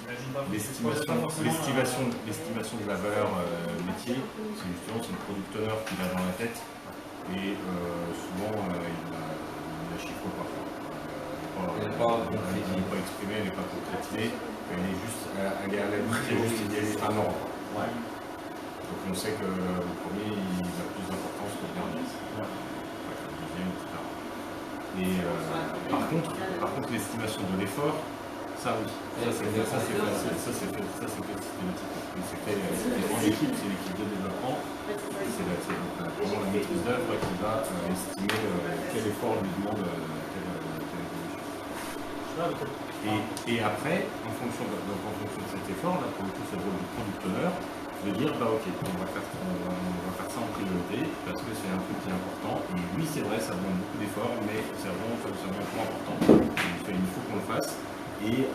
l'estimation de la valeur métier, c'est le product owner qui l'a dans la tête et souvent il la chiffre pas. Elle n'est pas exprimée, elle n'est pas concrétisée, elle est juste, elle est à la limite, il y a un ordre. Ouais. Donc on sait que le premier il a plus d'importance que le dernier. Ouais. Le deuxième, etc. Et par contre, l'estimation de l'effort, ça oui, ça c'est fait systématiquement. C'est fait en équipe, c'est l'équipe de développement, c'est vraiment la maîtrise d'œuvre qui va estimer quel effort lui demande quelle évolution. Et après, en fonction de cet effort, là pour le coup c'est le rôle du product owner, de dire ok, on va faire ça en priorité parce que c'est un truc qui est important. Et oui, c'est vrai, ça demande beaucoup d'efforts, mais c'est vraiment important. Il faut qu'on le fasse. Et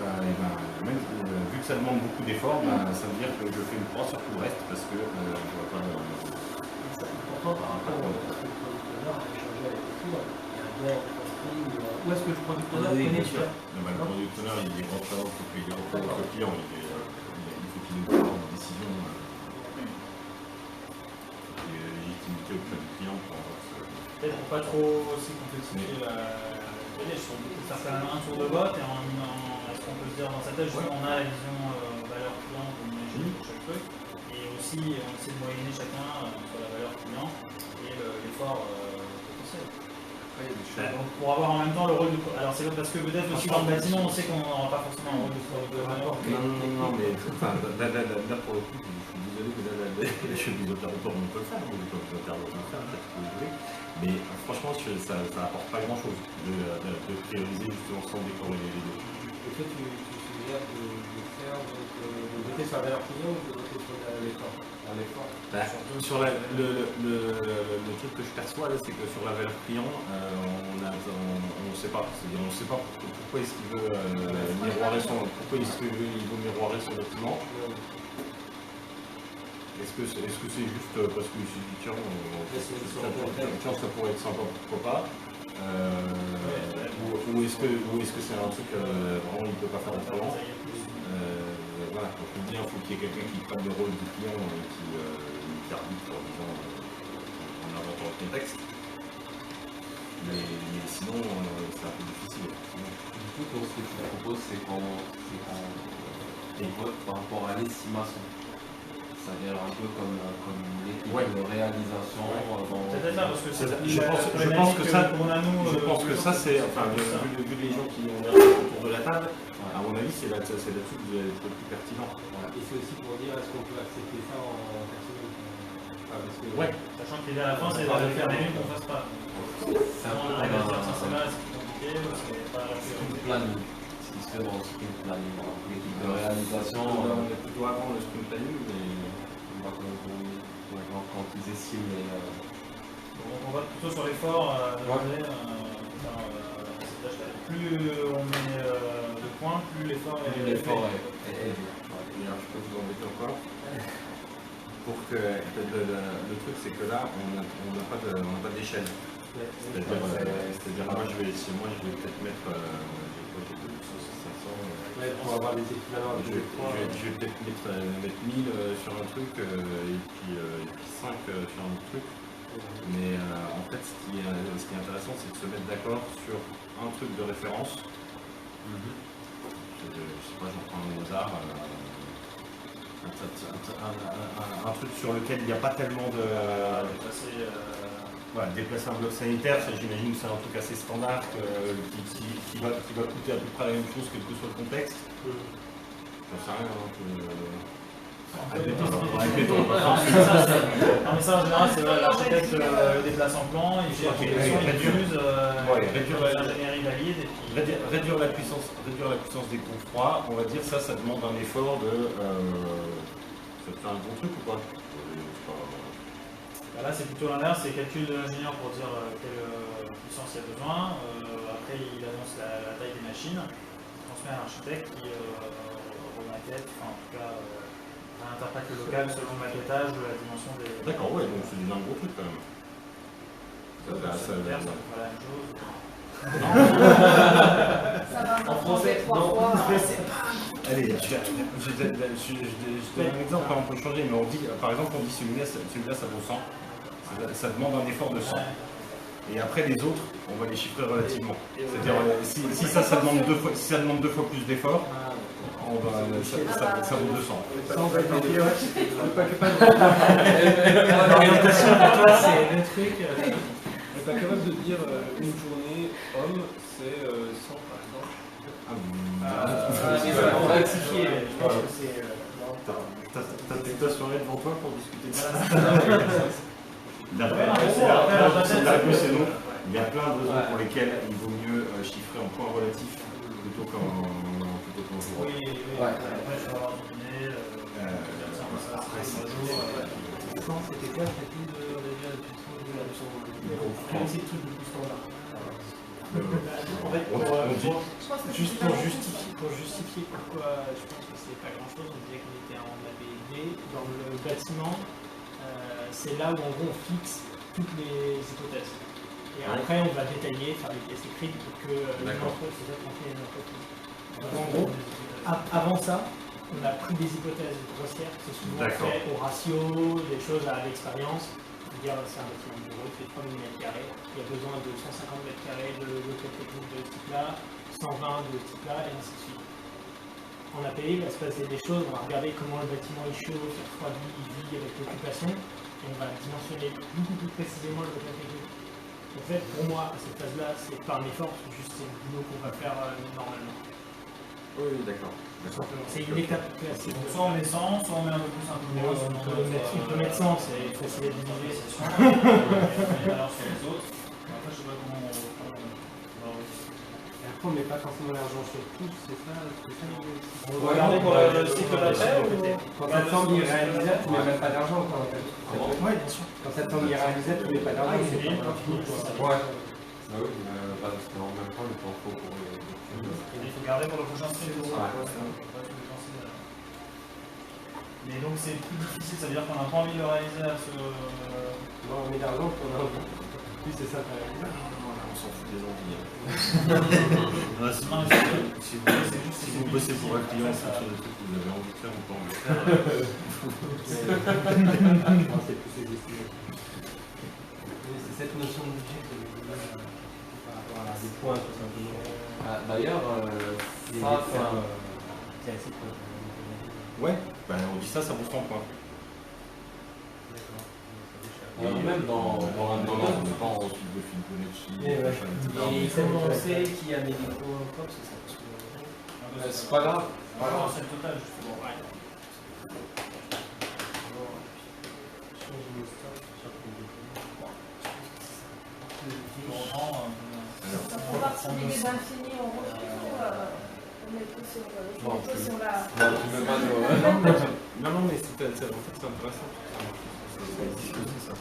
même vu que ça demande beaucoup d'efforts, ça veut dire que je fais une croix sur tout le reste parce que je ne vois pas. C'est important par rapport au product owner à échanger avec le client. Il y a un bon esprit. Où est-ce que le product owner connaît ça? Le product owner, il représente le client. Il faut qu'il ait une forme de décision. Légitimité auprès du client pour avoir ce... Peut-être pour pas trop aussi complexifier la je pense peut faire quand même un tour de botte et est-ce qu'on peut se dire dans sa tête, on a la vision valeur client qu'on imagine pour chaque truc et aussi on essaie de moyenner chacun sur la valeur client et l'effort potentiel. Donc pour avoir en même temps le rôle du... Alors c'est parce que peut-être aussi dans le bâtiment on sait qu'on n'aura pas forcément un rôle de valeur. Non, mais là pour le coup, je suis désolé que là, je suis des opérateurs, on peut le faire, mais franchement, ça n'apporte pas grand-chose de prioriser justement sans décorréler les deux. Et toi, tu suggères de faire de voter sur la valeur client ou de voter sur l'effort? Sur le truc que je perçois, c'est que sur la valeur client, on ne sait pas. C'est-à-dire, on ne sait pas pourquoi est-ce qu'il veut miroirer sur le client. Est-ce que c'est juste parce que je dis tiens, ça pourrait être sympa, pourquoi pas ou est-ce que c'est un truc vraiment il ne peut pas faire autrement voilà, quand je me dis il faut qu'il y ait quelqu'un qui prenne le rôle du client qui arbitre en inventant le contexte. Mais sinon c'est un peu difficile. Du coup, ce que tu proposes, c'est qu'on vote par rapport à l'estimation. C'est-à-dire un peu comme l'équipe de réalisation. C'est ça, parce que je pense que ça, c'est, enfin, vu les gens qui ont autour de la table, à mon avis, c'est là-dessus que vous allez être le plus pertinent. Et c'est aussi pour dire, est-ce qu'on peut accepter ça en personnel? Ouais. Sachant que l'idée à la fin, c'est de faire des lignes qu'on ne fasse pas. C'est un peu compliqué, c'est pas la sprint planning. Ce qui se fait dans le sprint planning. L'équipe de réalisation. On est plutôt avant le sprint planning, mais quand ils estiment les. Donc on va plutôt sur l'effort. Plus on met de points, plus l'effort est. L'effort Et est. alors, je peux vous embêter encore. Pour que le truc, c'est que là, on n'a pas d'échelle. C'est-à-dire, moi, je vais peut-être mettre. Pour avoir des équivalents. Je vais peut-être mettre 1000 sur un truc et puis 5 sur un autre truc. Mais en fait, ce qui est intéressant, c'est de se mettre d'accord sur un truc de référence. Je sais pas, j'en prends un au hasard. Un truc sur lequel il n'y a pas tellement de... Voilà, déplacer un bloc sanitaire, ça j'imagine que c'est un truc assez standard qui va coûter à peu près la même chose quel que soit le contexte. J'en sais rien. Non mais ça en général c'est l'architecte déplace en plan, il fait la protection, il diffuse, réduire l'ingénierie valide et puis... réduire la puissance des cours froids, on va dire ça demande un effort de... ça te fait un bon truc ou pas? Là c'est plutôt l'inverse, c'est calcul de l'ingénieur pour dire quelle puissance il y a besoin, après il annonce la taille des machines, il transmet à l'architecte qui remaquette, enfin en tout cas interprète le local selon le maquettage de la dimension des... D'accord, ouais, donc c'est un gros truc quand même. Ça veut dire, c'est pas la même chose. Ça va En français, trois non. fois. Allez, je te donne un exemple, on peut changer, mais on dit, par exemple, on dit celui-là ça vaut 100. Ça demande un effort de 100. Et après les autres, on va les chiffrer relativement. C'est-à-dire, si ça demande deux fois plus d'efforts, ça vaut 200. L'orientation pour toi, c'est le truc. On n'est pas capable de dire une journée homme, c'est 100 par exemple. On va rectifier, je pense que c'est. T'as tes soirée devant toi pour discuter de ça. La réponse est non. Il y a plein de raisons pour lesquelles il vaut mieux chiffrer en points relatifs plutôt qu'en jour. Oui, après je vais avoir dîner, après ça jour. C'était quoi le calcul de réduire la puissance de la puissance? C'est le truc le plus standard. En fait, juste pour justifier pourquoi je pense que c'est pas grand chose, on disait qu'on était en ABD. Dans le bâtiment, c'est là où en gros on fixe toutes les hypothèses. Et après on va détailler, faire des pièces écrites pour que l'entreprise, c'est ça qu'on fait une entreprise. Donc en gros, avant ça, on a pris des hypothèses grossières, c'est souvent fait au ratio, des choses à l'expérience. C'est-à-dire, c'est un bâtiment de bureau, il fait 3000 m², il y a besoin de 150 m² de local technique de ce type-là, 120 de ce type-là, et ainsi de suite. En API, il va se passer des choses, on va regarder comment le bâtiment est chaud, il refroidit, il vit avec l'occupation, et on va dimensionner beaucoup plus précisément le local technique. En fait, pour moi, à cette phase-là, c'est pas un effort, c'est juste le boulot qu'on va faire normalement. Oui, d'accord. C'est une étape classique. Soit on met 100, soit on met un peu plus, un peu moins. On peut mettre 100, c'est facile à diviser. Alors sur les autres, après je sais pas comment on va Après, on met pas forcément l'argent sur tout, c'est ça l'idée. On va regarder pour le cycle d'après ou... Quand ça te semble irréalisable, tu mets même pas d'argent en fait. Oui, bien sûr. Quand ça te semble irréalisable, tu mets pas d'argent, c'est pas infini. Ouais. Ah oui, parce qu'en même temps, il faut pour Il faut garder pour le prochain cycle. Mais donc c'est plus difficile, ça veut dire qu'on n'a pas envie de le réaliser à ce... Non, on met d'argent pour en avoir. Plus c'est ça, On s'en fout des envies. Si vous bossez pour un client, c'est sur des trucs que vous avez envie de faire ou pas envie de faire. C'est plus les estimations. C'est cette notion de budget que par rapport à des points tout simplement. D'ailleurs, ça c'est un... classique. Ouais, ben on dit ça vaut 100 points. même dans un domaine, on n'est pas en suite de Fibonacci. Et comment on sait qui a mes micros encore, parce que ça peut se c'est pas grave. Alors c'est le total justement. On part sur les infinis en rouge ou on met tout sur la... Non, tu mets pas de... Non, mais c'est intéressant. C'est ça.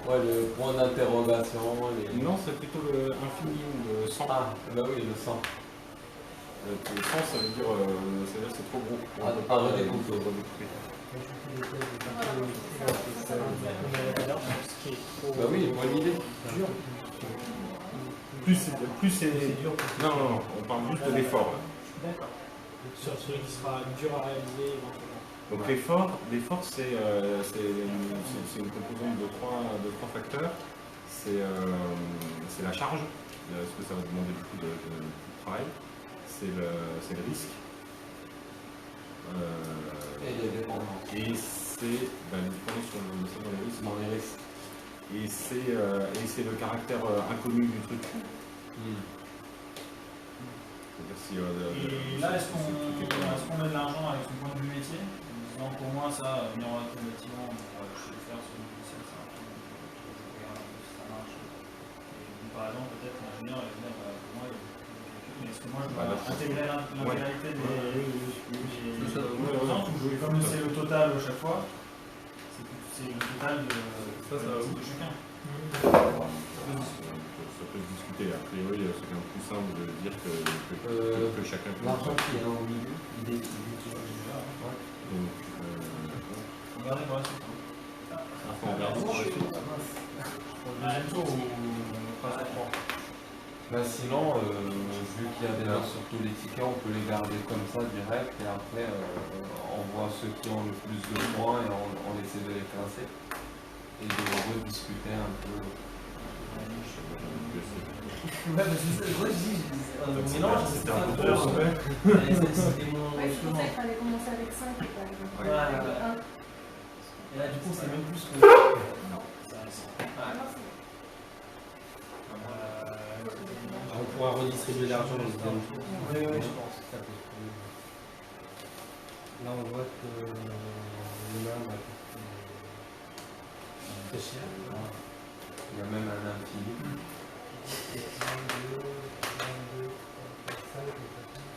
Ouais, le point d'interrogation, les... Non, c'est plutôt le infini ou le 100. Ah, bah oui, le 100. Le 100, ça veut dire c'est trop gros. Ah, de pas redécouper. Bah oui, bonne idée. Plus c'est dur. Non, on parle juste de l'effort. D'accord. Sur celui qui sera dur à réaliser éventuellement. Donc l'effort c'est une composante de trois facteurs. C'est la charge, ce que ça va demander beaucoup de travail. C'est le risque. Et les dépendances. Et c'est, on est dans les risques. Dans les risques. et c'est le caractère inconnu du truc. Et là, est-ce qu'on met de l'argent avec son point de vue métier? En disant, pour moi, ça, miroiter le bâtiment, je sais le faire sur le logiciel, ça marche. Et par exemple, peut-être l'ingénieur va dire, pour moi, il y a des calculs, mais est-ce que moi, je dois intégrer l'intégralité des exemples, ou comme c'est le total à chaque fois, c'est le total de chacun? Ça peut se discuter. A priori, c'est quand même plus simple de dire que chacun peut. L'argent qui est au milieu, il est On regarde pour la suite. On regarde pour la suite. Deuxième tour ou on passe à 3? Sinon, vu qu'il y a déjà sur tous les tickets, on peut les garder comme ça direct et après on voit ceux qui ont le plus de points et on essaie de les classer et de rediscuter un peu. Ouais, parce que moi je dis, mélange, c'est un peu Ouais, c'est pour ça qu'il fallait commencer avec 5 par exemple. Voilà. Et là, du coup, c'est même plus que. Non, ça reste. On pourra redistribuer l'argent dans le deuxième tour. Oui, je pense. Ça pose problème. Là, on voit que l'humain va très cher. Il y a même un infini.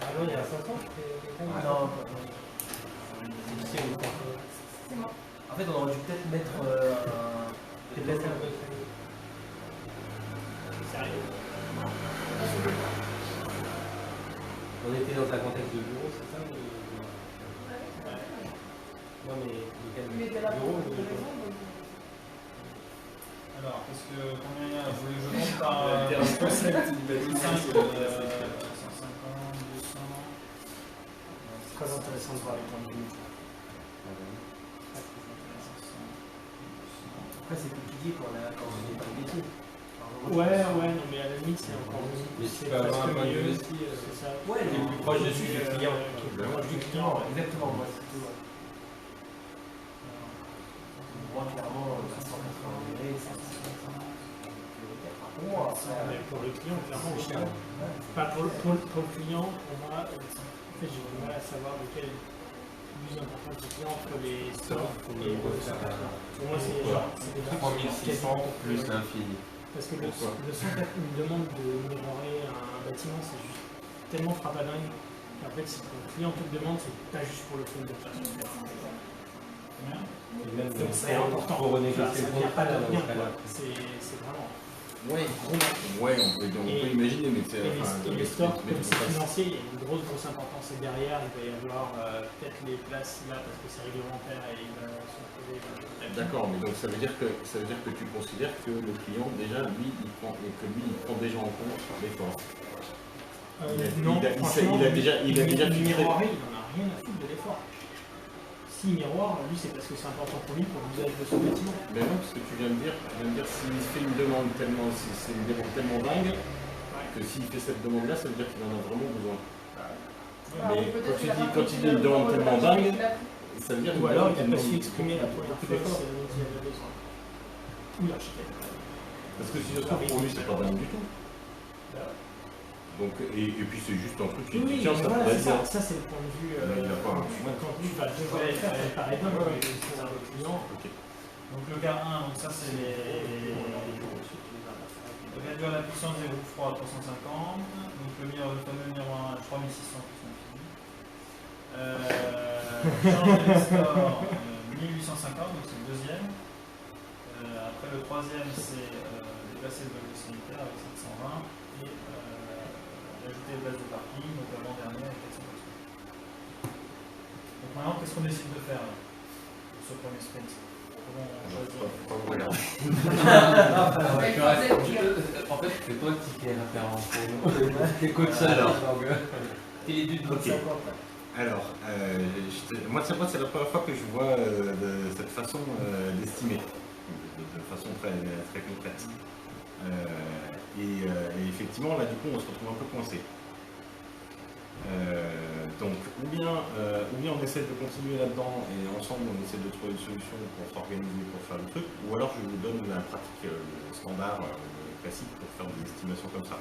Ah non, il y a 500. Non, C'est moi. en fait, on aurait dû peut-être mettre C'est peut-être un peu Sérieux? On était dans un contexte de bureau, c'est ça Non, mais Mais de la bureau raison. Alors, combien il y a? Vous voulez que je monte par 150, 150, 200. C'est très intéressant de voir les points de vue. Après, c'est compliqué quand on n'est pas de métier. Ouais, non, mais à la limite, c'est encore mieux. Mais tu peux avoir un point de vue aussi, c'est ça. Ouais, qui est plus proche de celui du client. Qui est plus proche du client, ouais. Exactement, moi, c'est tout. Moi, clairement, 180 degrés, 150. Mais pour le client, clairement, c'est cher. Enfin, pour le client, pour moi, en fait, j'ai du mal à savoir lequel est le plus important pour le client entre les stores et le 180. Pour moi, c'est genre, c'est des trucs 3600 plus l'infini. Parce que le 180, une demande de mirorer un bâtiment, c'est juste tellement frappadingue. En fait, si ton client te le demande, c'est pas juste pour le fond de faire. C'est important. Pour renégocier le Il n'y a pas contrat, de dans rien, ce cas-là. c'est vraiment. Ouais, on peut imaginer, mais c'est. Et les stores, comme c'est financier, il y a une grosse importance. Et derrière, il va y avoir peut-être les places là parce que c'est réglementaire et il va se retrouver. D'accord, mais donc ça veut dire que tu considères que le client déjà lui il prend déjà en compte l'effort. Non, il a déjà miroiré, il n'en a rien à foutre de l'effort. Si miroir, lui c'est parce que c'est important pour lui pour l'usage de son bâtiment. Mais non, parce que tu viens de dire s'il fait une demande tellement, si c'est une demande tellement dingue, que s'il fait cette demande-là, ça veut dire qu'il en a vraiment besoin. Mais quand tu dis une demande tellement dingue, ça veut dire ou alors il n'a pas su exprimer la première fois dont il avait besoin. Ou l'architecte. Parce que si je trouve pour lui c'est pas dingue du tout. Donc, et puis c'est juste un truc qui oui, tient, ça voilà, pourrait c'est dire. ça c'est le point de vue. Il n'a pas un. Quand lui va devoir le faire, ça paraît dingue pour le client. Donc le cas 1, donc ça c'est les. Réduire la puissance des groupes froids à 350. Donc le fameux miroir à 3600 plus l'infini. Changer les stores 1850, donc c'est le deuxième. Après le troisième c'est déplacer le bloc sanitaire avec 720 et ajouter les places de parking, donc l'avant-dernier avec 400. Donc maintenant qu'est-ce qu'on décide de faire pour ce premier sprint? Comment on choisit? En fait, c'est toi qui es référent pour nous. T'es coach alors. T'es les deux de 50. Alors, moi c'est la première fois que je vois de cette façon d'estimer, de façon très concrète. Et effectivement, là du coup, on se retrouve un peu coincé. Donc, ou bien on essaie de continuer là-dedans et ensemble on essaie de trouver une solution pour s'organiser, pour faire le truc, ou alors je vous donne la pratique standard, classique, pour faire des estimations comme ça.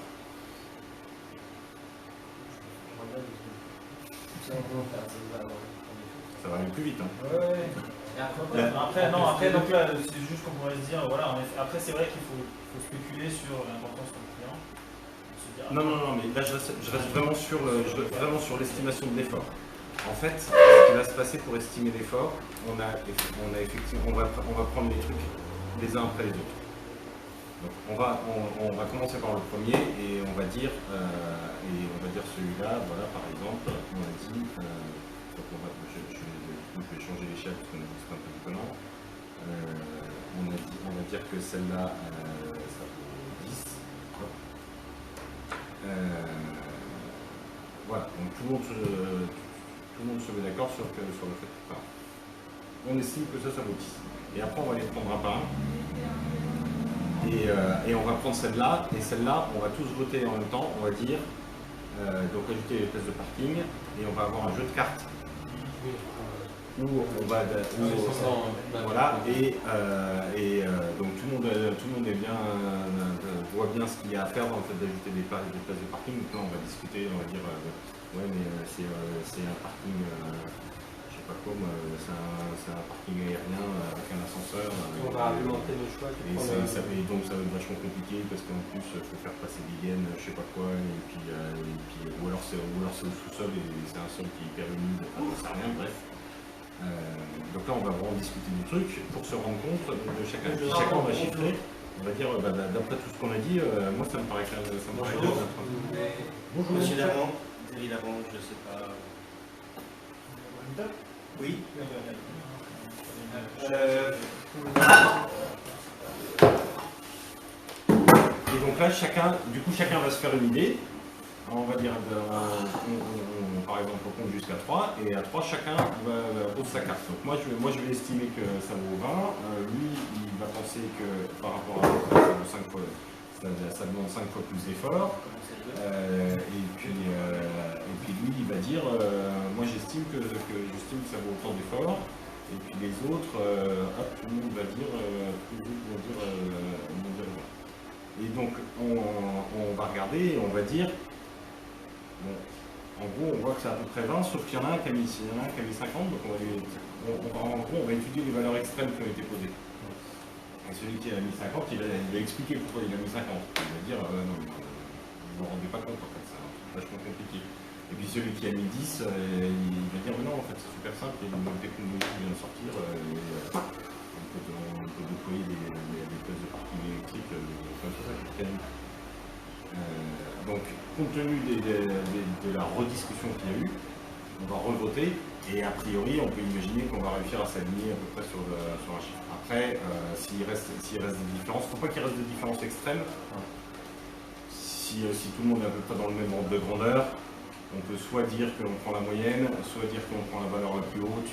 Ça va aller plus vite. Hein. Ouais. Après, donc là, c'est juste qu'on pourrait se dire, voilà, après c'est vrai qu'il faut spéculer sur l'importance du client. Non, mais là je reste vraiment sur l'estimation de l'effort. En fait, ce qui va se passer pour estimer l'effort, on va prendre les trucs les uns après les autres. Donc on va commencer par le premier et on va dire celui-là, voilà par exemple, on a dit, je vais changer l'échelle parce qu'on a dit que c'est un peu déconnant. On va dire que celle-là, ça vaut 10. Voilà, donc tout le monde se met d'accord sur le fait que on estime que ça vaut 10. Et après on va les prendre un par un. Et on va prendre celle-là, et celle-là, on va tous voter en même temps, on va dire, donc ajouter les places de parking, et on va avoir un jeu de cartes. Où on va, voilà, donc tout le monde est bien, voit bien ce qu'il y a à faire dans le fait d'ajouter des places de parking. Donc là on va discuter, on va dire, ouais mais c'est un parking, je sais pas quoi, c'est un parking aérien avec un ascenseur. On va argumenter nos choix. Et donc ça va être vachement compliqué parce qu'en plus il faut faire passer des gaines, je sais pas quoi, et puis ou alors c'est au sous-sol et c'est un sol qui est hyper humide, enfin, ça sert à rien, bref. Donc là on va vraiment discuter du truc pour se rendre compte de chacun. Chacun va chiffrer, on va dire d'après tout ce qu'on a dit, moi ça me paraît que ça me paraît. Bonjour Monsieur Lavant, Thierry Lavant, je sais pas. Oui. Et donc là chacun va se faire une idée. On va dire, par exemple, on compte jusqu'à 3, et à 3, chacun pose sa carte. Donc moi, je vais estimer que ça vaut 20. Lui, il va penser que par rapport à l'autre, ça demande 5 fois plus d'efforts. Et puis lui, il va dire, moi j'estime que ça vaut autant d'efforts. Et puis les autres, tout le monde va dire, Et donc, on va regarder et on va dire. Bon, en gros, on voit que c'est à peu près 20, sauf qu'il y en a un qui a mis 50, donc en gros, on va étudier les valeurs extrêmes qui ont été posées. Et celui qui a mis 50, il va expliquer pourquoi il a mis 50. Il va dire, non, vous ne vous rendez pas compte, en fait, c'est un truc vachement compliqué. Et puis celui qui a mis 10, il va dire, non, en fait, c'est super simple, il y a une nouvelle technologie qui vient de sortir, on peut déployer des places de parking électriques, comme ça, qui est donc, compte tenu de la rediscussion qu'il y a eu, on va revoter et a priori, on peut imaginer qu'on va réussir à s'aligner à peu près sur un chiffre. Après, s'il reste des différences, il ne faut pas qu'il reste des différences extrêmes. Si tout le monde est à peu près dans le même ordre de grandeur, on peut soit dire qu'on prend la moyenne, soit dire qu'on prend la valeur la plus haute.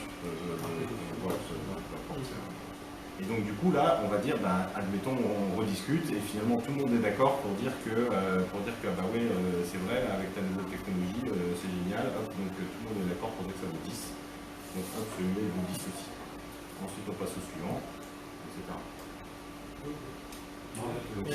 Et donc du coup là, on va dire, admettons, on rediscute et finalement tout le monde est d'accord pour dire que oui, c'est vrai, avec ta nouvelle technologie, c'est génial, hop, donc tout le monde est d'accord pour dire que ça vaut 10. Donc hop, celui-là il vaut 10 aussi. Ensuite on passe au suivant, etc. Donc,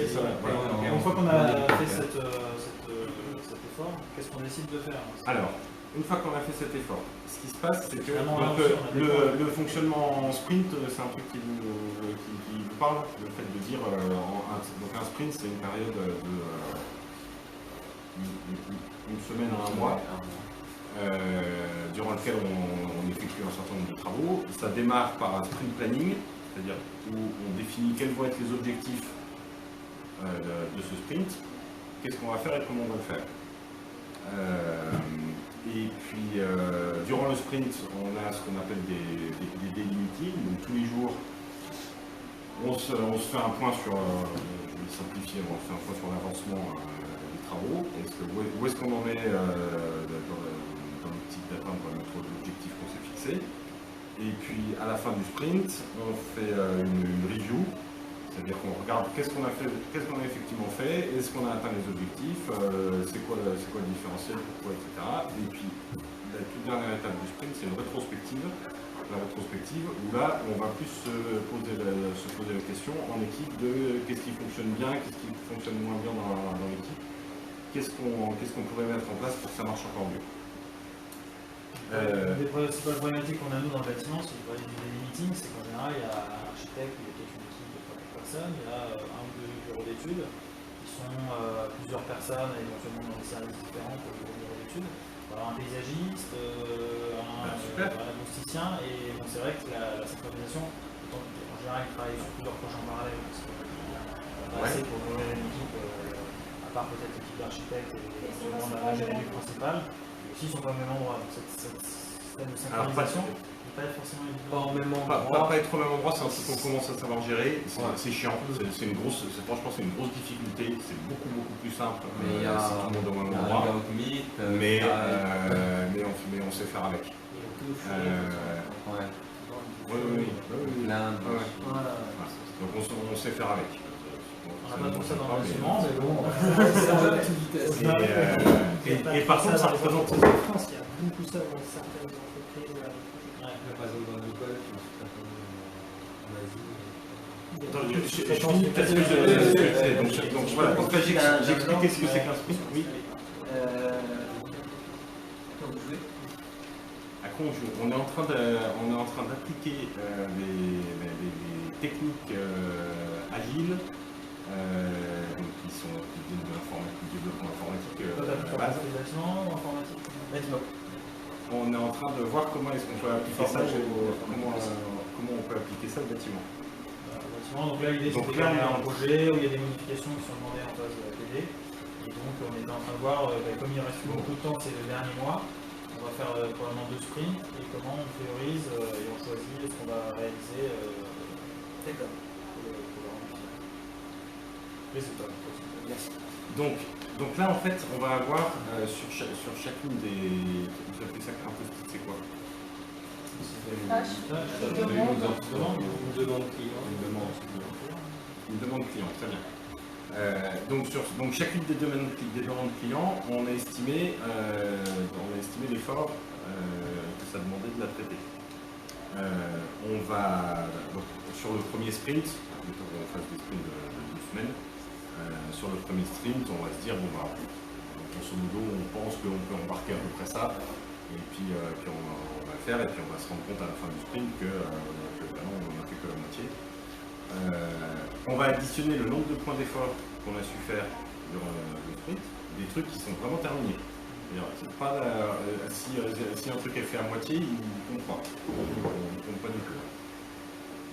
une fois qu'on a fait cet effort, qu'est-ce qu'on décide de faire? Alors, une fois qu'on a fait cet effort, ce qui se passe, c'est que le fonctionnement en sprint, c'est un truc qui vous parle, le fait de dire, donc un sprint, c'est une période une semaine à un mois, durant lequel on effectue un certain nombre de travaux. Ça démarre par un sprint planning, c'est-à-dire où on définit quels vont être les objectifs de ce sprint, qu'est-ce qu'on va faire et comment on va le faire. Et puis, durant le sprint, on a ce qu'on appelle des daily meetings. Donc, tous les jours, on se fait un point sur, je vais simplifier, on fait un point sur l'avancement des travaux. Où est-ce qu'on en est dans l'optique d'atteindre l'objectif qu'on s'est fixé. Et puis, à la fin du sprint, on fait une review. C'est-à-dire qu'on regarde qu'est-ce qu'on a effectivement fait, est-ce qu'on a atteint les objectifs, c'est quoi le différentiel, pourquoi, etc. Et puis la toute dernière étape du sprint, c'est une rétrospective. La rétrospective où là, on va plus se poser la question en équipe de qu'est-ce qui fonctionne bien, qu'est-ce qui fonctionne moins bien dans l'équipe, qu'est-ce qu'on pourrait mettre en place pour que ça marche encore mieux. Une des principales problématiques qu'on a nous dans le bâtiment, c'est le daily meeting, c'est qu'en général, il y a un architecte, il y a peut-être une équipe de 3-4 personnes, il y a un ou deux bureaux d'études, qui sont plusieurs personnes, éventuellement dans des services différents pour les bureaux d'études. Alors, un paysagiste, un acousticien, et bon, c'est vrai que la synchronisation, en général, il travaille sur plusieurs projets en parallèle, parce qu'il n'y a pas assez pour nourrir une équipe, à part peut-être l'équipe d'architectes et éventuellement l'ingénierie principale. S'ils sont pas au même endroit, donc cette système de synchronisation n'est pas forcément évident. Pas au même endroit. Pas être au même endroit, c'est un truc qu'on commence à savoir gérer. C'est chiant. Franchement, c'est une grosse difficulté. C'est beaucoup plus simple si tout le monde est au même endroit. Mais on sait faire avec. Donc on sait faire avec. On n'a pas tout ça dans le bâtiment, mais bon. Et par contre, ça représente. En France, il y a beaucoup ça dans certaines entreprises. Par exemple, dans l'école, je finis. Donc voilà, j'ai expliqué ce que c'est qu'un sprint. Oui. À quoi on joue? On est en train d'appliquer les techniques agiles. Qui viennent de l'informatique, du développement informatique à la base. On est en train de voir comment est-ce qu'on peut appliquer ça comment on peut appliquer ça au bâtiment. Donc là, l'idée, c'est qu'il y a un projet où il y a des modifications qui sont demandées en phase PD. Et donc, on est en train de voir, comme il reste beaucoup de temps, c'est le dernier mois, on va faire probablement 2 sprints et comment on priorise et on choisit ce qu'on va réaliser. D'accord. Donc là, en fait, on va avoir sur chacune des... Vous appelez ça un post-it, c'est quoi? Une demande client, très bien. Donc chacune des demandes clients, on a estimé l'effort que ça demandait de la traiter. On va, donc, sur le premier sprint, on fasse des sprints de 2 semaines. Sur le premier sprint, on va se dire, bon, grosso modo, on pense qu'on peut embarquer à peu près ça, et puis on va le faire, et puis on va se rendre compte à la fin du sprint que vraiment, on n'en a fait que la moitié. On va additionner le nombre de points d'effort qu'on a su faire durant le sprint, des trucs qui sont vraiment terminés. C'est pas si un truc est fait à moitié, il ne compte pas. Il ne compte pas du tout.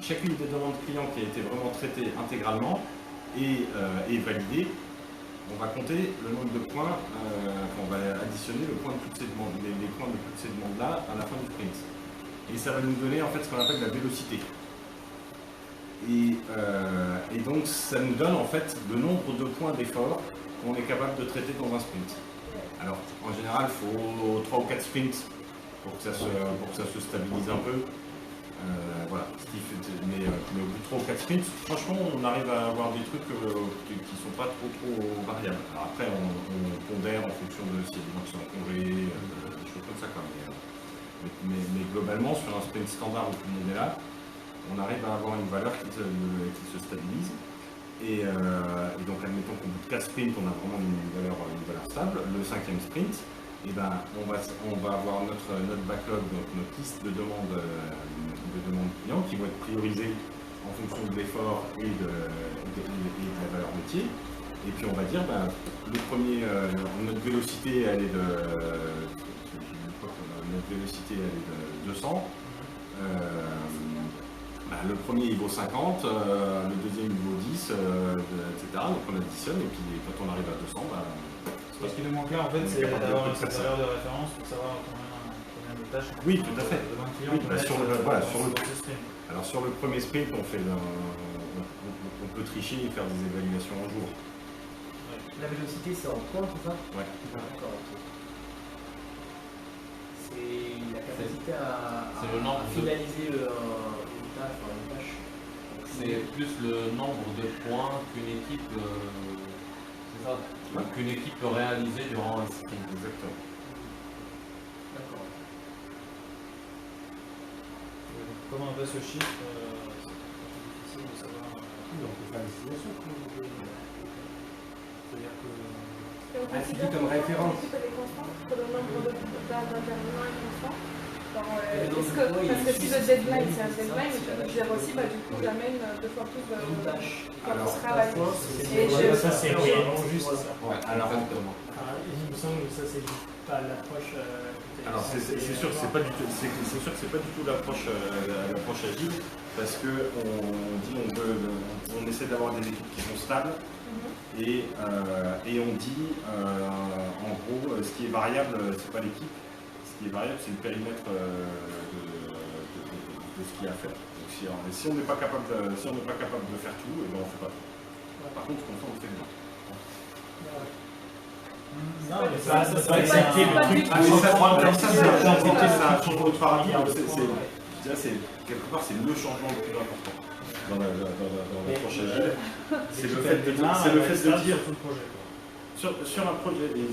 Chacune des demandes clients qui a été vraiment traitée intégralement et validée, on va compter le nombre de points, on va additionner le point de toutes ces demandes, les points de toutes ces demandes-là à la fin du sprint. Et ça va nous donner en fait ce qu'on appelle la vélocité. Et donc ça nous donne en fait le nombre de points d'effort qu'on est capable de traiter dans un sprint. Alors en général, il faut 3 ou 4 sprints pour que ça se stabilise un peu. Voilà. Mais au bout de 3 ou 4 sprints, franchement, on arrive à avoir des trucs qui ne sont pas trop variables. Alors après, on pondère en fonction de s'il y a des gens qui sont en congé, des choses comme ça. Mais globalement, sur un sprint standard où tout le monde est là, on arrive à avoir une valeur qui se stabilise. Et donc, admettons qu'au bout de 4 sprints, on a vraiment une valeur stable. Le 5e sprint, on va avoir notre backlog, donc notre liste de demandes clients qui vont être priorisées en fonction de l'effort et de la valeur métier. Et puis on va dire, le premier, notre vélocité elle est de 200. Le premier il vaut 50, le deuxième il vaut 10, etc. Donc on additionne et puis quand on arrive à 200, ce qui nous manque là en fait, c'est d'avoir une valeur de référence pour savoir combien de tâches. Oui, tout à fait. Alors sur le premier sprint, on peut tricher et faire des évaluations en jour. La vélocité, c'est en points, tout ça? Ouais. D'accord. C'est la capacité à c'est le nombre finaliser une tâche. C'est plus le nombre de points qu'une équipe, c'est ça, qu'une équipe peut réaliser durant un sprint. Exactement. D'accord. Comment on passe au chiffre, c'est difficile de savoir. On peut faire une estimation. C'est-à-dire que. Considère comme référence. Que les constantes, que le nombre d'intervenants est constant. Et donc, Parce que si le deadline c'est un deadline, je gère aussi, du coup j'amène 2 fois plus de tâches pour travailler. Ça c'est vraiment juste ça. Ouais, alors, Il me semble que ça c'est pas l'approche. alors c'est sûr que c'est pas du tout, l'approche agile, parce que on dit on essaie d'avoir des équipes qui sont stables. Et on dit, en gros, ce qui est variable, c'est pas l'équipe, ce qui est variable, c'est le périmètre de ce qu'il y a à faire. Donc si on n'est pas capable de faire tout, et ben on ne fait pas tout. Par contre, ce qu'on fait, on le fait bien. Non, mais ça c'est accepter le truc. Ça change de paradigme, quelque part, c'est le changement le plus important. Dans l'approche agile, c'est le fait de dire sur un projet et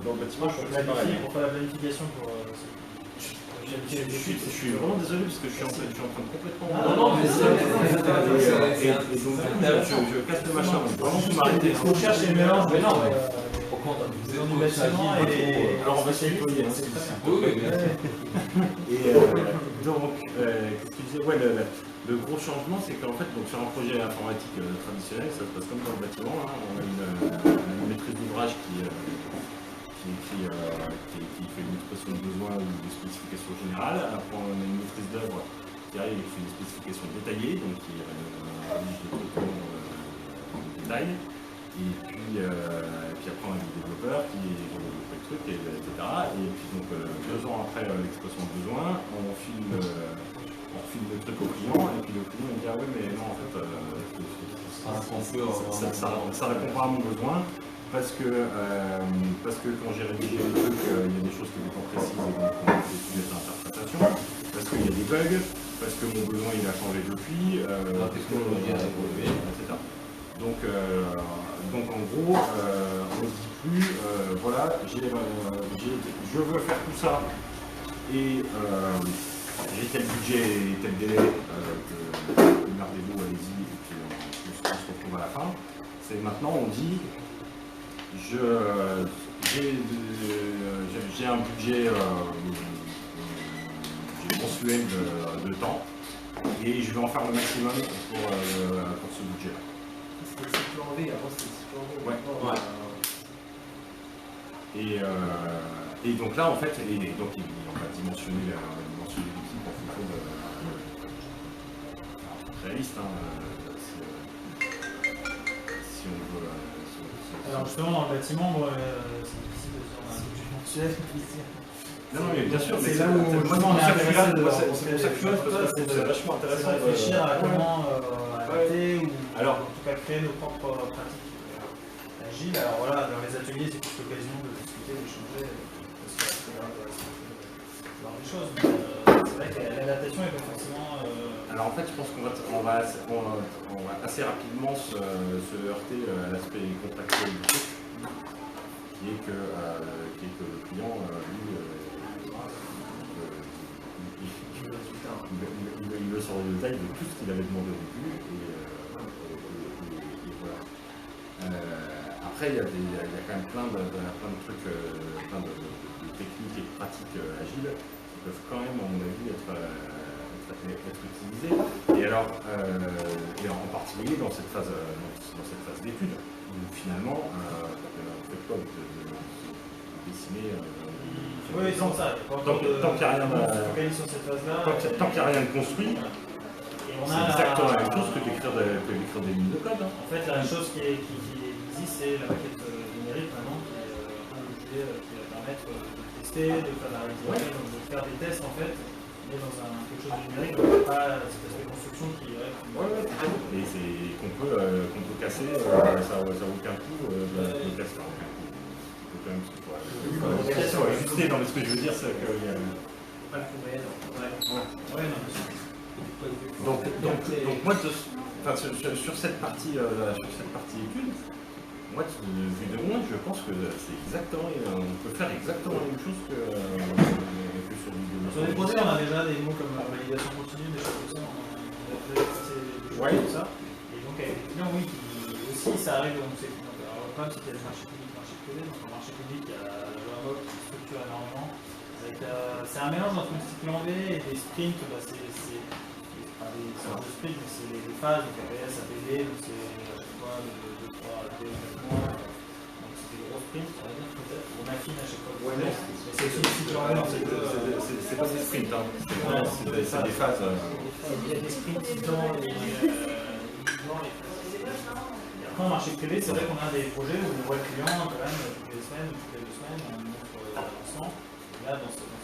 dans le bâtiment, pour faire la planification pour. Je suis vraiment désolé parce que je suis en train de complètement. Non, mais c'est je casse le machin. Vraiment, vous m'arrêtez. On cherche les mélanges, mais non. vous êtes du bâtiment et. Alors on va essayer de c'est très bien. Et donc, qu'est-ce que tu disais? Ouais, le gros changement, c'est qu'en fait, donc, sur un projet informatique traditionnel, ça se passe comme dans le bâtiment. Hein, on a une maîtrise d'ouvrage qui fait une expression de besoin ou des spécifications générales. Après, on a une maîtrise d'œuvre qui arrive et qui fait une spécification détaillée, donc qui rédige des trucs en détail. Et puis après, on a des développeurs qui développent le truc, etc. Et puis donc, 2 ans après l'expression de besoin, on file le truc au client, et puis le client il dit ah oui mais non en fait ça répond pas à mon besoin parce que quand j'ai rédigé les trucs il y a des choses qui n'étaient pas précises et donc on a fait des interprétations, parce qu'il y a des bugs, parce que mon besoin il a changé depuis, la technologie a évolué, etc. Donc en gros on ne dit plus voilà je veux faire tout ça et j'ai tel budget et tel délai, démerdez-vous, allez-y, et puis on se retrouve à la fin. C'est maintenant, on dit, j'ai un budget mensuel de temps, et je vais en faire le maximum pour ce budget-là. C'était le cycle en V, avant c'était le cycle en V. Ouais. Et donc là, en fait, on va dimensionner l'équipe en fonction de réaliste, hein, si on veut. Alors justement, dans le bâtiment, c'est difficile de faire un budget mensuel. Non, mais bien sûr, c'est là où on est intéressé de. C'est pour ça que je suis là, c'est vachement intéressant de réfléchir à comment adapter ou en tout cas créer nos propres pratiques agiles. Alors voilà, dans les ateliers, c'est plus l'occasion de discuter, d'échanger. C'est des choses, mais c'est vrai que l'adaptation n'est pas forcément. Alors en fait, je pense qu'on va assez rapidement se heurter à l'aspect contractuel du truc, qui est que le client, lui, il veut sur le détail de tout ce qu'il avait demandé au début, et voilà. Après, il y a quand même plein de trucs, plein de techniques et de pratiques agiles qui peuvent quand même, à mon avis, être utilisées. Et alors, et en particulier dans cette phase d'étude, où finalement, on fait quoi de dessiner. Oui, sans ça. Tant qu'il n'y a rien tant qu'il n'y a rien de construit. C'est exactement la même chose que d'écrire des lignes de code. En fait, la chose qui existe, c'est la maquette numérique maintenant, qui est un objet qui va permettre de tester, de faire la réalisation, donc de faire des tests en fait, mais dans quelque chose de numérique, on n'a pas cet aspect construction qui est. Et qu'on peut casser, ça vaut aucun coup de casser. Quand même, ajuster, non, mais ce que je veux dire, c'est qu'il y a. Pas le coup réel. Ouais, non, donc moi, enfin, sur cette partie étude, moi, vu de loin, je pense que c'est exactement, on peut faire exactement la même chose que sur du développement. Sur les projets, on a déjà des mots comme validation continue, des choses comme ça. On a déjà passé des choses comme ça. Et donc, avec les clients, oui, aussi, ça arrive, on sait. Alors, le problème, c'est qu'il y a le marché public, le marché privé. Donc, le marché public, il y a la loi MOP qui structure énormément. C'est un mélange entre une cycle en V et des sprints. C'est pas des sortes de sprints, mais c'est les phases, donc APS, APD, donc c'est à chaque fois 2, 3, 4 mois. Donc c'est des gros sprints, on va dire peut-être. On affine à chaque fois le projet. Mais c'est aussi une cycle en V. C'est pas des sprints, hein. C'est des phases. Il y a des sprints dans les et après, en marché privé, c'est vrai qu'on a des projets où on voit le client quand même toutes les semaines, toutes les 2 semaines, on montre l'avancement. Et là, dans ce genre de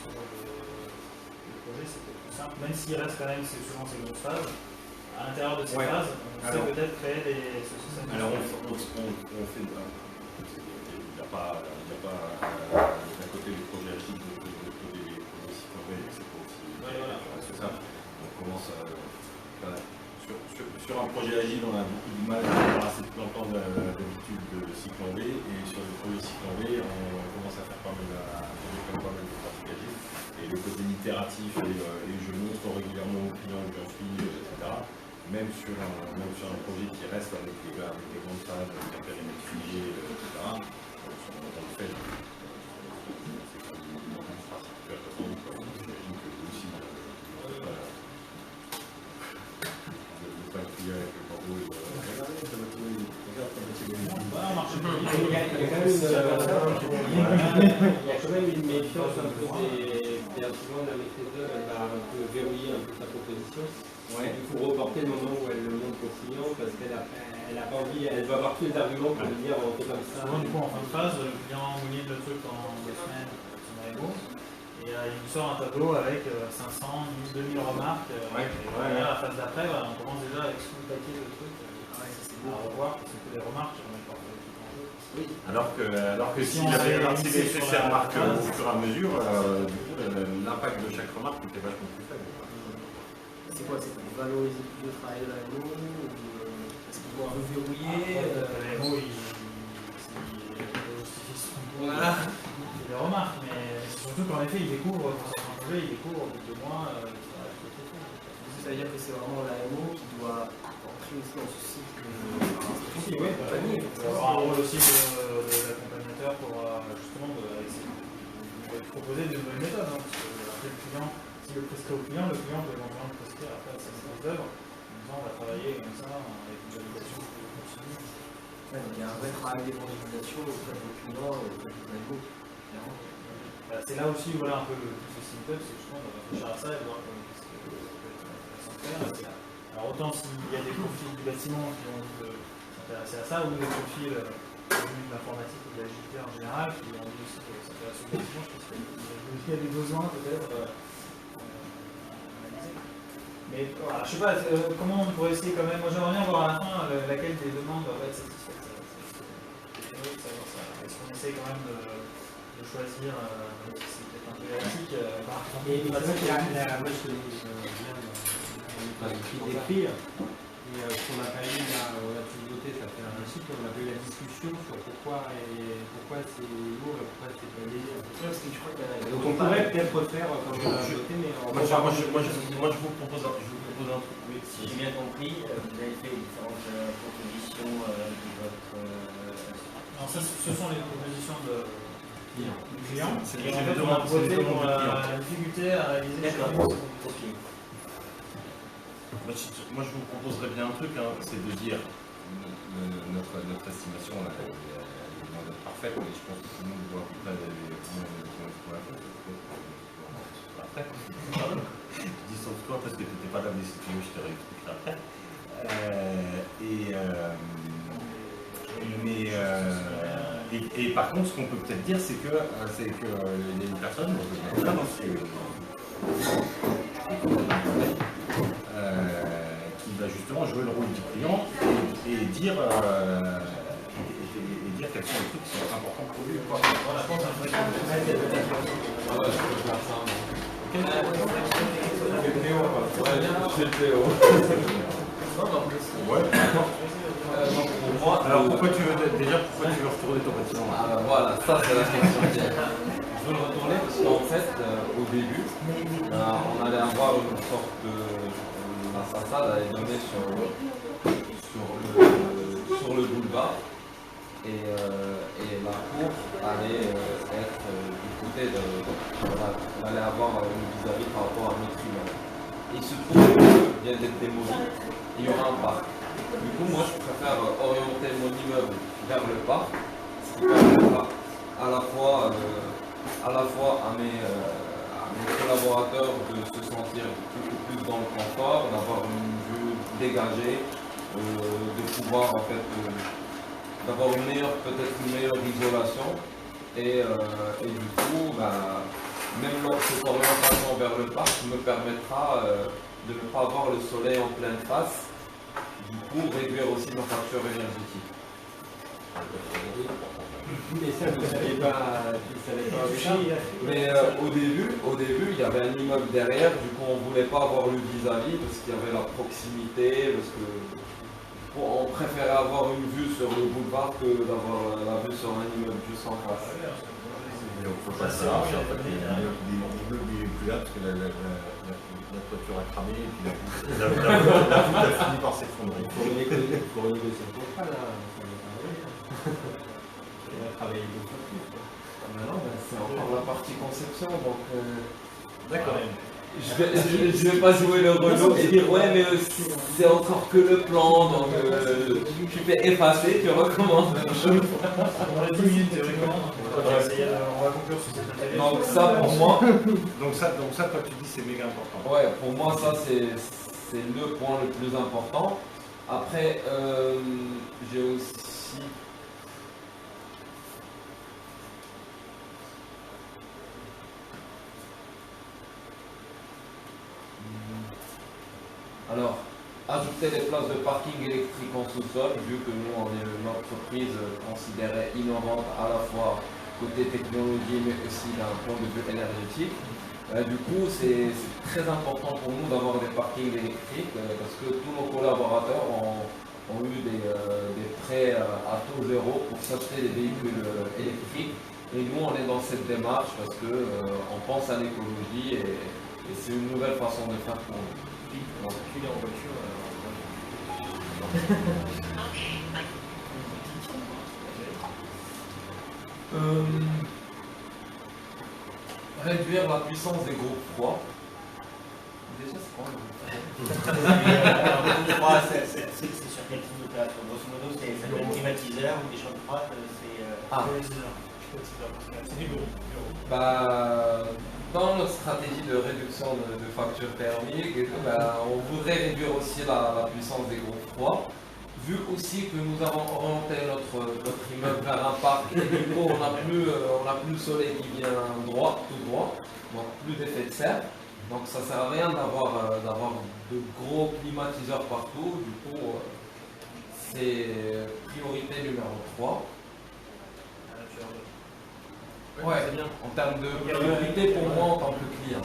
projet, c'est plus simple, même s'il reste quand même souvent ces grosses phases. À l'intérieur de ces phases, on sait peut-être créer des sociétés. Alors, on fait. Il n'y a pas d'un côté les projets agiles, de l'autre côté les projets cyclés, c'est pas aussi. Voilà. C'est ça. On commence à. Sur un projet agile, on a beaucoup de mal à se débarrasser de plein d'habitude de cycle en V, et sur le projet cycle en V, on commence à faire pas mal de pratiques agiles. Et le côté itératif, et je montre régulièrement aux clients où j'en suis, etc. Même sur un projet qui reste avec des grandes phases, avec un périmètre figé, etc. On le fait. C'est comme une pratique attendue, j'imagine que vous aussi. Pas le client avec le corbeau et il y a quand même une méfiance un peu bien souvent la méthode, elle va un peu verrouiller un peu sa proposition. Il faut reporter le moment où elle le montre au client parce qu'elle a pas envie, elle va avoir tous les arguments pour lui dire on fait comme ça. Souvent, du coup, en fin de phase, le client mouline le truc en 2 semaines, son AMO, et il nous sort un tableau avec 500, 1000, 2000 remarques. Et la phase d'après, on commence déjà avec tout le paquet de trucs à revoir, parce que c'est des remarques, on met pas tout en jeu. oui. Alors que s'il avait fait ces remarques au fur et à mesure, du coup, l'impact de chaque remarque était vachement plus faible. C'est quoi? C'est pour valoriser plus le travail de l'AMO est-ce qu'il doit reverrouiller L'AMO, il justifie son des remarques, mais c'est surtout qu'en effet, il découvre, pour certains projets, il découvre au bout de 2 mois, ça veut dire que c'est vraiment l'AMO qui doit entrer aussi dans ce cycle oui, il va avoir un rôle aussi de l'accompagnateur pour justement proposer de nouvelles méthodes. Parce que après, le client, s'il le prescrit au client, le client peut éventuellement le prescrire après à sa maîtrise d'œuvre. En disant, on va travailler comme ça, avec une validation continue. Il y a un vrai travail d'évangélisation auprès du client et auprès du l'AMO. C'est là aussi voilà, un peu le symptôme, c'est justement de réfléchir à ça et voir ce que peut être faire. Alors autant s'il y a des profils du bâtiment qui ont envie de s'intéresser à ça, ou des profils de l'informatique ou de l'agilité en général qui ont envie aussi de s'intéresser au bâtiment, je pense qu'il y a des besoins peut-être analysés. Mais voilà, je sais pas, comment on pourrait essayer quand même, moi j'aimerais bien voir à la fin laquelle des demandes va être satisfaite. Est-ce qu'on essaie quand même de choisir, c'est peut-être un peu élastique, moi je connais bien d'écrire. Et ce qu'on n'a pas eu là, on a pu voter, ça fait un cycle, on a eu la discussion sur pourquoi c'est lourd et pourquoi c'est pas léger. Donc on pourrait peut-être refaire comme on a voté, mais moi je vous propose un truc. Oui, si j'ai bien compris, vous avez fait différentes propositions de votre. Alors ça, ce sont les propositions du client. C'est Et en fait, on a voté pour la difficulté à réaliser les choses. Moi, je vous proposerais bien un truc, c'est de dire notre estimation, elle est loin d'être parfaite, mais je pense que tout le monde voit à peu près comment on va faire. Après, je dis sauf toi parce que tu n'étais pas là, mais si tu veux, je te réexpliquerai après. Et par contre, ce qu'on peut peut-être dire, c'est que il y a une personne, qui va justement jouer le rôle du client et dire quels sont les trucs qui sont importants pour lui. Voilà, je pense à un vrai Ouais. Donc pour moi, Alors pourquoi tu veux retourner ton bâtiment? voilà, ça c'est la question. Je veux le retourner parce qu'en fait, au début, on allait avoir une sorte de... La façade allait donner sur le boulevard et la cour allait être du côté de... On allait avoir une vis-à-vis par rapport à notre immeuble. Il se trouve qu'il vient d'être démoli, il y aura un parc. Du coup, moi, je préfère orienter mon immeuble vers le parc, ce qui permettra à la fois à mes collaborateurs de se sentir beaucoup plus dans le confort, d'avoir une vue dégagée, de pouvoir en fait d'avoir peut-être une meilleure isolation et du coup, même cette orientation vers le parc me permettra de ne pas avoir le soleil en pleine face. Du coup, réduire aussi ma facture énergétique. Et ça, vous ne savez pas ça. Mais au début, il y avait un immeuble derrière, du coup, on ne voulait pas avoir le vis-à-vis parce qu'il y avait la proximité, parce que on préférait avoir une vue sur le boulevard que d'avoir la vue sur un immeuble juste en face. Il faut pas ça, en fait, l'immeuble il est plus là parce que la toiture a cramé et puis la voûte a fini par s'effondrer. Il faut renégocier le contrat là. Il va travailler deux fois plus. C'est encore la partie conception, donc D'accord. je vais pas jouer le relou et dire ouais mais c'est encore que le plan, donc tu fais effacer, tu recommences la même chose. On a 10 minutes théoriquement, on va conclure sur cette interview. Donc ça pour moi, Donc ça, toi tu dis c'est méga important. ouais, pour moi ça c'est le point le plus important. Après j'ai aussi alors, ajouter des places de parking électrique en sous-sol, vu que nous, on est une entreprise considérée innovante à la fois côté technologie, mais aussi d'un point de vue énergétique. Du coup, c'est très important pour nous d'avoir des parkings électriques, parce que tous nos collaborateurs ont eu des prêts à taux zéro pour s'acheter des véhicules électriques. Et nous, on est dans cette démarche parce qu'on pense à l'écologie et c'est une nouvelle façon de faire pour nous. Tu es en voiture. Réduire la puissance des groupes froids. Déjà, c'est quoi le groupe froid? C'est sur quel type d'opération? Grosso modo, c'est des climatiseurs ou des chambres froides? C'est du bureau. Dans notre stratégie de réduction de factures thermiques, on voudrait réduire aussi la puissance des groupes froids, vu aussi que nous avons orienté notre immeuble vers un parc et du coup on n'a plus le soleil qui vient tout droit, donc plus d'effet de serre. Donc ça ne sert à rien d'avoir de gros climatiseurs partout, du coup c'est priorité numéro 3. Ouais, c'est bien. En termes de priorité pour moi en tant que client.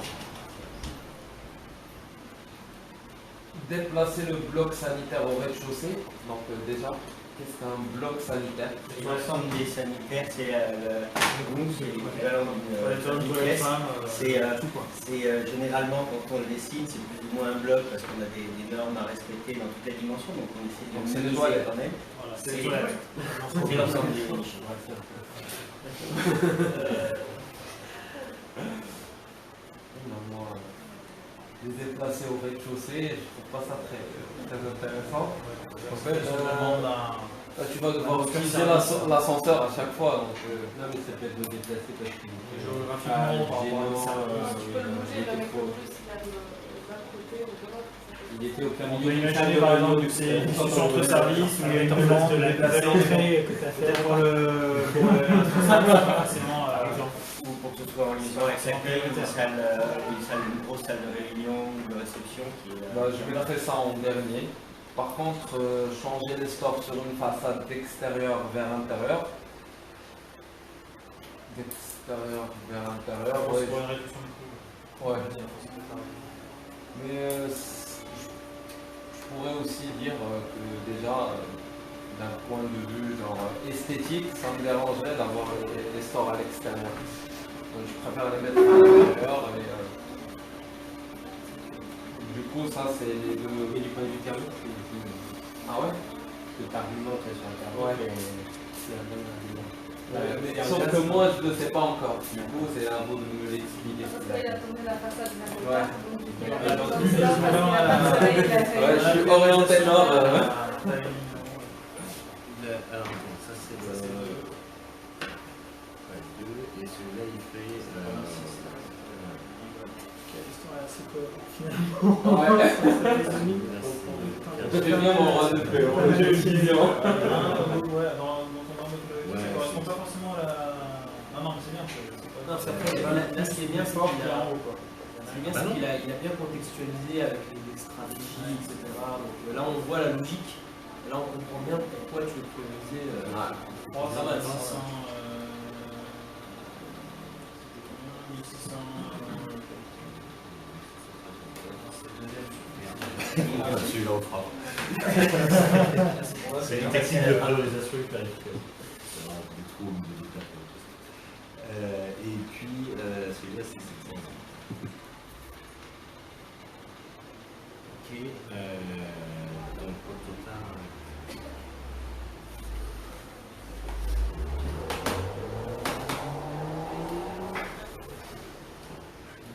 Déplacer le bloc sanitaire au rez-de-chaussée. Donc déjà, qu'est-ce qu'un bloc sanitaire? L'ensemble des sanitaires, c'est l'équivalent d'une pièce. C'est généralement quand on le dessine, c'est plus ou moins un bloc parce qu'on a des normes à respecter dans toutes les dimensions. Donc on essaie de minimiser quand même. Voilà, C'est l'ensemble des niches. Les déplacer au rez-de-chaussée, je trouve pas ça très intéressant. En fait, tu vas devoir utiliser l'ascenseur à chaque fois. Donc, non, mais ça peut être de déplacer parce que géographiquement, par rapport à ça, il était au plein on milieu. peut imaginer par exemple que c'est une discussion entre services où il y a une tendance de la déplacer peut-être pour le forcément Ou pour que ce soit en liaison avec une grosse salle de réunion ou de réception qui est. je mettrai ça en dernier. Par contre, changer les stores sur une façade d'extérieur vers intérieur. D'extérieur vers intérieur. pour une réduction du coût. Ouais. Mais je pourrais aussi dire que déjà, d'un point de vue genre esthétique, ça me dérangerait d'avoir les stores à l'extérieur. Donc je préfère les mettre à l'intérieur. Du coup, ça c'est les deux. Et du point de vue thermique, Ah ouais? que tu argumentes sur la thermique, c'est un bon argument. Mais sauf que moi je ne le sais pas encore. Du coup, c'est à vous de me l'expliquer. Parce qu'il a tourné la façade vers le Ouais. bas, donc il Ouais, a donc, tourné ça parce qu'il a pas de soleil, il a fait Ouais, je suis orienté nord. Alors, bon, ça c'est le 2, et celui-là il fait. C'était bien mon rôle de fait. J'ai eu une vision. Ouais, dans ton ordre de ça correspond pas forcément à la. Non, non, mais c'est bien. Non, ça fait, là, ce qui est bien, c'est qu'il a bien contextualisé avec les stratégies, etc. Donc là, on voit la logique. Et là, on comprend bien pourquoi tu veux prioriser. Ça va, 500. 1600. Celui-là on fera. C'est une technique de priorisation et planification. C'est vraiment des trous au milieu des tables. Et puis celui-là c'est 700. Ok. Donc au total.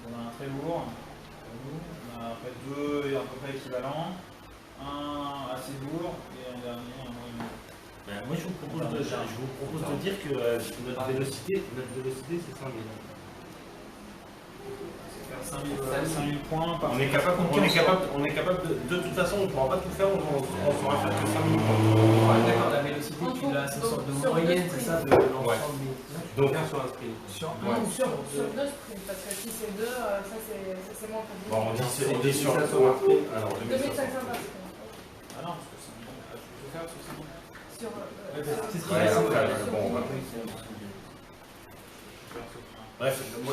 On a un très lourd. On a après deux à peu près équivalents. Un assez lourd et un dernier, un moyen. Moi je vous propose de dire que notre vélocité c'est 100 000. C'est faire 5000 points par. On est capable de toute façon on ne pourra pas tout faire, on saura faire que 5 000 points. D'accord, la vélocité, tu l'as, c'est une sorte de moyenne, c'est ça, de l'ensemble des. Donc sur un sprint. sur deux sprints, parce que si c'est deux, ça c'est moins compliqué. bon, on dit sur un sprint, alors 2500 par sprint. Ah non, parce que c'est tu peux faire sur 5000. Sur, c'est ce qu'il Ouais, y a. après, bon, on va- Bref, moi,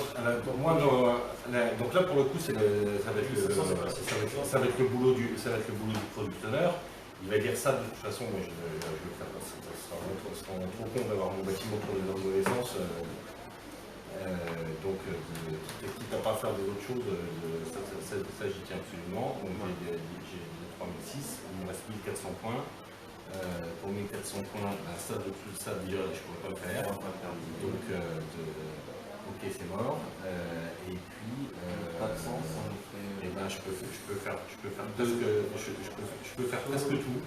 donc là pour le coup, ça va être le boulot du product owner. Il va dire ça de toute façon. Moi, je vais faire ça. Ça sera trop con d'avoir mon bâtiment tourné dans le mauvais sens. Donc, quitte à pas faire des autres choses, ça j'y tiens absolument. Donc j'ai 3006, il me reste 1400 points. Pour mes 400 points, ça de tout ça déjà, je ne pourrais pas le faire. Donc, ok, c'est mort. Et puis, 400, ça me fait. Et ben, je peux faire presque tout.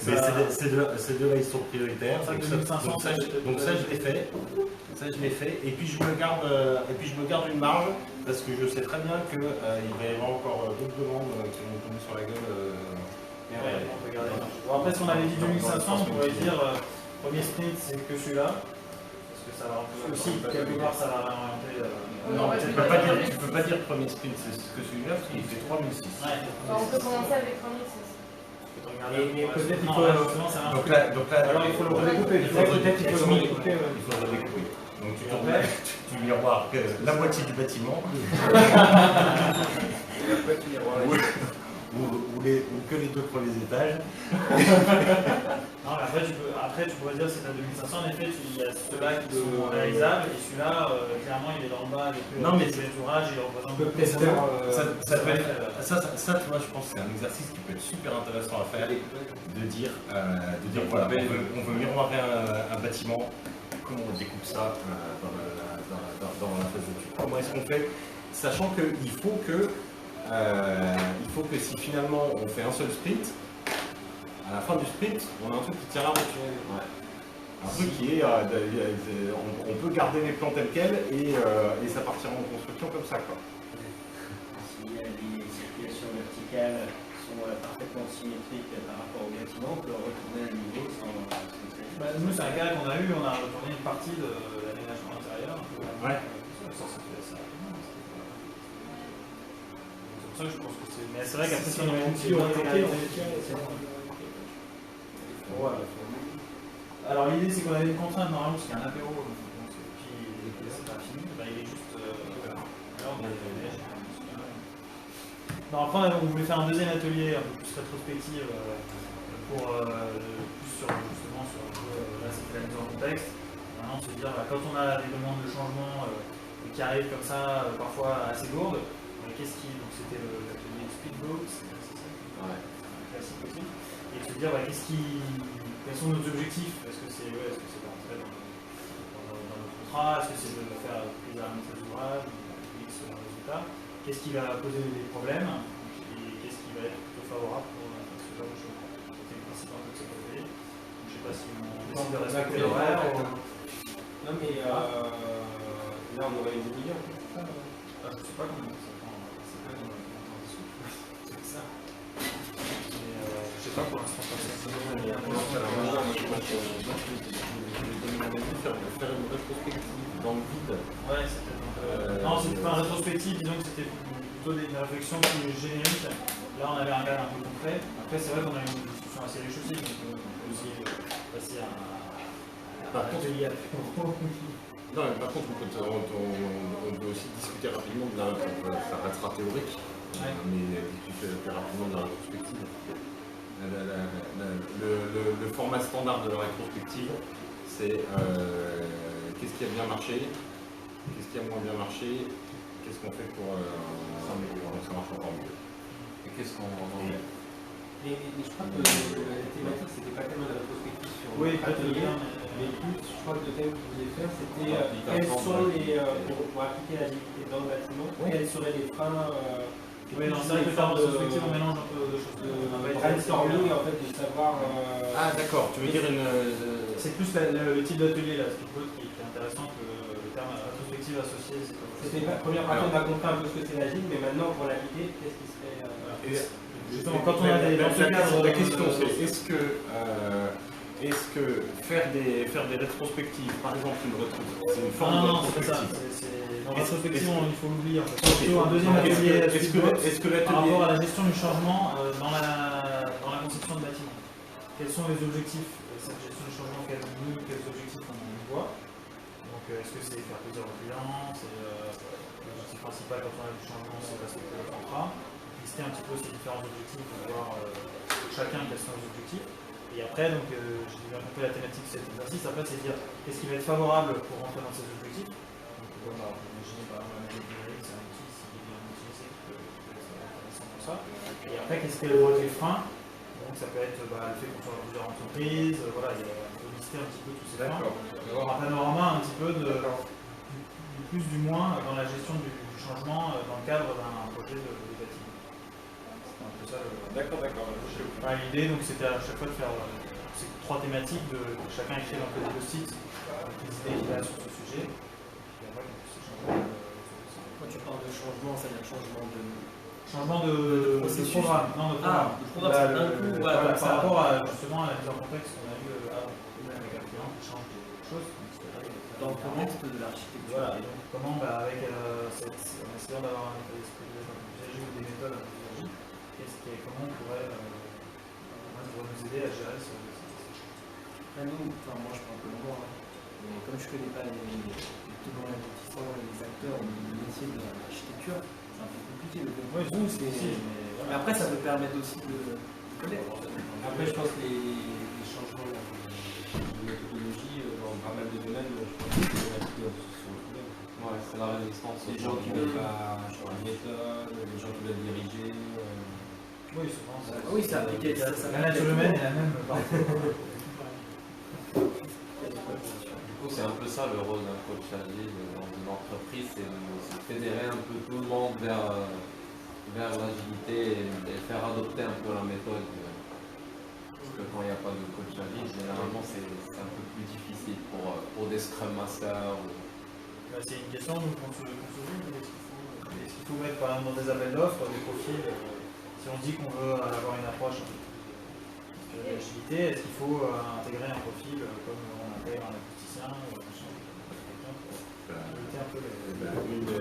Mais ces deux-là, ils sont prioritaires. Donc ça, je l'ai fait. Ça, je l'ai fait. Et puis je me garde une marge parce que je sais très bien qu'il va y avoir encore d'autres demandes qui vont tomber sur la gueule. Ouais, on peut garder. Bon, après, si on avait dit 2500, on pourrait dire premier sprint, c'est que celui-là. Parce que ça va aussi, quelque part, ça va réorienter. Non, tu peux pas dire premier sprint, c'est que celui-là, parce qu'il fait 3006. Ouais, on peut commencer avec 3600. mais peut-être il Non, faut. là, Justement, c'est un Donc truc. là, Alors, il faut le redécouper. Peut-être qu'il faut le redécouper. Il faut le redécouper. Donc tu tournes là, tu miroirs que la moitié du bâtiment. Ou que les deux premiers étages. Non, mais après, tu pourrais dire que c'est à 2500. En effet, il y a ceux-là qui sont réalisables et celui-là, clairement, il est dans le bas avec Non, mais les tourages, il représente Ça, tu vois, je pense que c'est un exercice qui peut être super intéressant à faire, de dire voilà, on veut miroirer un bâtiment, comment on découpe ça dans la phase d'étude. Comment est-ce qu'on fait, sachant qu'il faut que si finalement on fait un seul sprint, à la fin du sprint, on a un truc qui tient la route. Ouais. Un truc qui est, on peut garder les plans tels quels et ça partira en construction comme ça, quoi. Si les circulations verticales sont parfaitement symétriques par rapport au bâtiment, on peut retourner à niveau sans nous, c'est un cas qu'on a eu, on a retourné une partie de l'aménagement intérieur. Ouais. C'est pour ça que je pense que c'est. Mais c'est vrai qu'après, si on a outil orienté, alors l'idée c'est qu'on avait une contrainte normalement parce qu'il y a un apéro qui c'est pas fini, bah, il est juste alors, Alors après, on voulait faire un deuxième atelier un peu plus rétrospectif pour plus sur justement sur là c'était la mise en contexte. Maintenant se dire quand on a des demandes de changement qui arrivent comme ça parfois assez lourdes, qu'est-ce qui donc c'était l'atelier Speedboat, c'est ça, classique aussi, et se dire quels sont nos objectifs, est-ce que c'est rentrer dans notre contrat, est-ce que c'est de faire plus à la maîtrise d'ouvrage, X résultat. Qu'est-ce qui va poser des problèmes et qu'est-ce qui va être plutôt favorable pour ce genre de choses. C'était le principal de cette atelier. Je ne sais pas si on décide de respecter l'horaire ou... Non mais là on aurait une demi-heure. Je ne sais pas combien ça prend. C'est pas une transition. C'est ça. Mais je ne sais pas pour l'instant. Faire une rétrospective dans le vide. Ouais, c'était non, c'était pas une rétrospective, disons que c'était plutôt une réflexion plus générique. Là, on avait un cadre un peu concret. Après, c'est vrai qu'on a eu une discussion assez riche aussi, donc on peut aussi passer à l'atelier. Non, mais par contre, on peut aussi discuter rapidement de ça restera théorique, mais discuter rapidement de la rétrospective. Le format standard de la rétrospective, c'est qu'est-ce qui a bien marché, qu'est-ce qui a moins bien marché, qu'est-ce qu'on fait pour que ça marche encore mieux. Et qu'est-ce qu'on Mais je crois que la thématique, c'était pas tellement la rétrospective sur l'atelier, mais plus, je crois que le thème que vous voulez faire, c'était quels sont les, pour appliquer l'agilité dans le bâtiment, quels seraient les freins. Oui, non, c'est vrai que faire de rétrospective, on mélange un peu de choses. Brainstorming, en fait, de savoir. Ah, d'accord, tu veux dire une. C'est plus le type d'atelier là, Speedboat qui est intéressant que le terme rétrospective associé. C'était la première partie, on a compris un peu ce que c'est l'agile, mais maintenant pour l'appliquer, qu'est-ce qui serait. Justement, quand on a des. Dans ce cadre, la question c'est est-ce que faire des rétrospectives, par exemple c'est une forme de rétrospective. Dans la rétrospective, il faut l'oublier. Un deuxième atelier par rapport à la gestion du changement dans la conception de bâtiment. Quels sont les objectifs de cette gestion du changement, quels objectifs on voit. Donc est-ce que c'est faire plaisir aux clients, c'est l'objectif principal quand on a du changement, c'est respecter le contrat. Lister un petit peu ces différents objectifs pour voir chacun quels sont les objectifs. Et après, donc, j'ai bien compris la thématique de cet exercice, après c'est de dire qu'est-ce qui va être favorable pour rentrer dans ces objectifs. Donc, on va imaginer par exemple la méthode numérique, c'est un outil, s'il est bien utilisé, qui peut être intéressant pour ça. Et après, qu'est-ce qui est les freins? Donc ça peut être le fait qu'on soit dans plusieurs entreprises, voilà, il faut lister un petit peu tous ces freins. Avoir un panorama un petit peu du plus du moins dans la gestion du changement dans le cadre d'un projet de bâtiment. C'est un peu ça le... D'accord. L'idée, donc, c'était à chaque fois de faire ces trois thématiques, de chacun écrire un peu des post-it avec les idées qu'il a sur ce sujet. Et après, quand tu parles de changement, ça veut dire changement de programme. Non, de programme. Le programme, c'est un coup. Par rapport à, justement à la mise en contexte qu'on a eu avec un client qui change des choses. Dans le contexte de l'architecture. Voilà, donc comment, avec en essayant d'avoir un état d'esprit plus agile ou des méthodes un peu plus agiles, comment on pourrait nous aider à gérer ce Moi je parle peu de moi, mais comme je ne connais pas les tenants et aboutissants et les acteurs du métier de l'architecture, c'est un peu compliqué. Mais après, ça peut permettre aussi de connaître. Après, je pense que les changements de méthodologie dans pas mal de domaines, je pense que c'est la problème. Ouais, c'est la résistance. Les gens qui veulent pas changer de méthode, les gens qui veulent diriger. Oui, souvent. Oui, c'est appliqué. La nature humaine est la même partout. Du coup, c'est un peu ça le rôle d'un coach agile dans une entreprise, c'est de fédérer un peu tout le monde vers l'agilité et faire adopter un peu la méthode. Parce que quand il n'y a pas de coach agile, généralement c'est un peu plus difficile pour des Scrum Masters. C'est une question qu'on se joue. Est-ce qu'il faut mettre par exemple dans des appels d'offres des profils, si on dit qu'on veut avoir une approche de l'agilité, est-ce qu'il faut intégrer un profil comme on intègre un acousticien ou une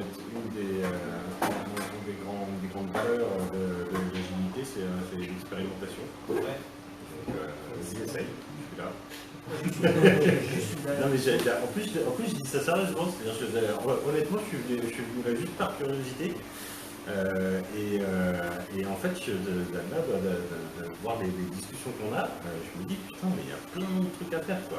des grandes valeurs de l'agilité, c'est l'expérimentation. Ouais. Vas-y, essaye, je suis là. Non, mais en plus, je dis ça sérieusement, c'est-à-dire que honnêtement, je suis venu là juste par curiosité. Et en fait, de voir les discussions qu'on a, je me dis putain, mais il y a plein de trucs à faire, quoi.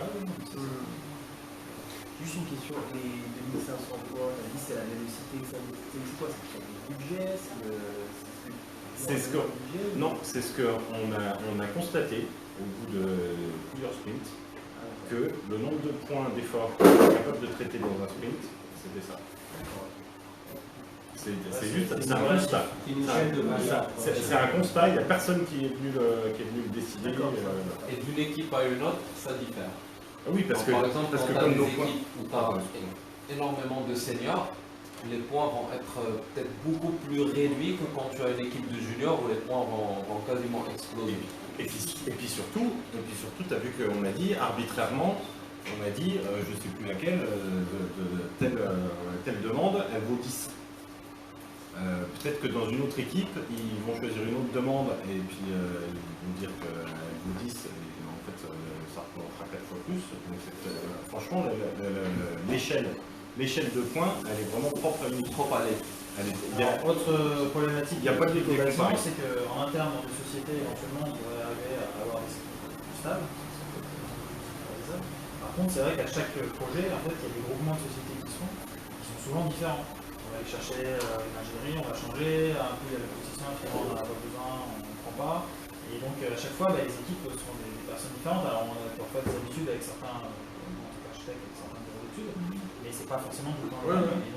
Juste une question, les 2500 emplois, tu as dit c'est la vélocité que ça vous fait, c'est quoi? C'est le budget? C'est ce qu'on a constaté au bout de plusieurs sprints, que le nombre de points d'effort qu'on est capable de traiter dans un sprint, c'était ça. C'est juste un constat. C'est un constat, il n'y a personne qui est venu le décider. Et d'une équipe à une autre, ça diffère. Oui, parce que, par exemple, parce que quand comme tu nos as des points. équipes où tu as énormément de seniors, les points vont être peut-être beaucoup plus réduits que quand tu as une équipe de juniors où les points vont quasiment exploser. Et puis surtout, tu as vu qu'on a dit arbitrairement, on a dit, je ne sais plus laquelle, telle demande, elle vaut 10. Peut-être que dans une autre équipe, ils vont choisir une autre demande et puis ils vont dire qu'elle vaut 10 et en fait ça représentera 4 fois plus. Donc franchement, l'échelle de points, elle est vraiment propre à une Trop aller. Autre problématique, il n'y a pas de découverte, c'est qu'en interne, dans une société, éventuellement, on pourrait arriver à avoir des cycles plus stables. Par contre, c'est vrai qu'à chaque projet, en fait, il y a des groupements de sociétés qui sont souvent différents. On va aller chercher une ingénierie, on va changer, un coup il y a le politicien, finalement on n'en a pas besoin, on ne prend pas. Et donc à chaque fois, les équipes sont des personnes différentes. Alors on a parfois des habitudes avec certains architectes, avec certains bureaux d'études, mais c'est pas forcément tout le temps le même.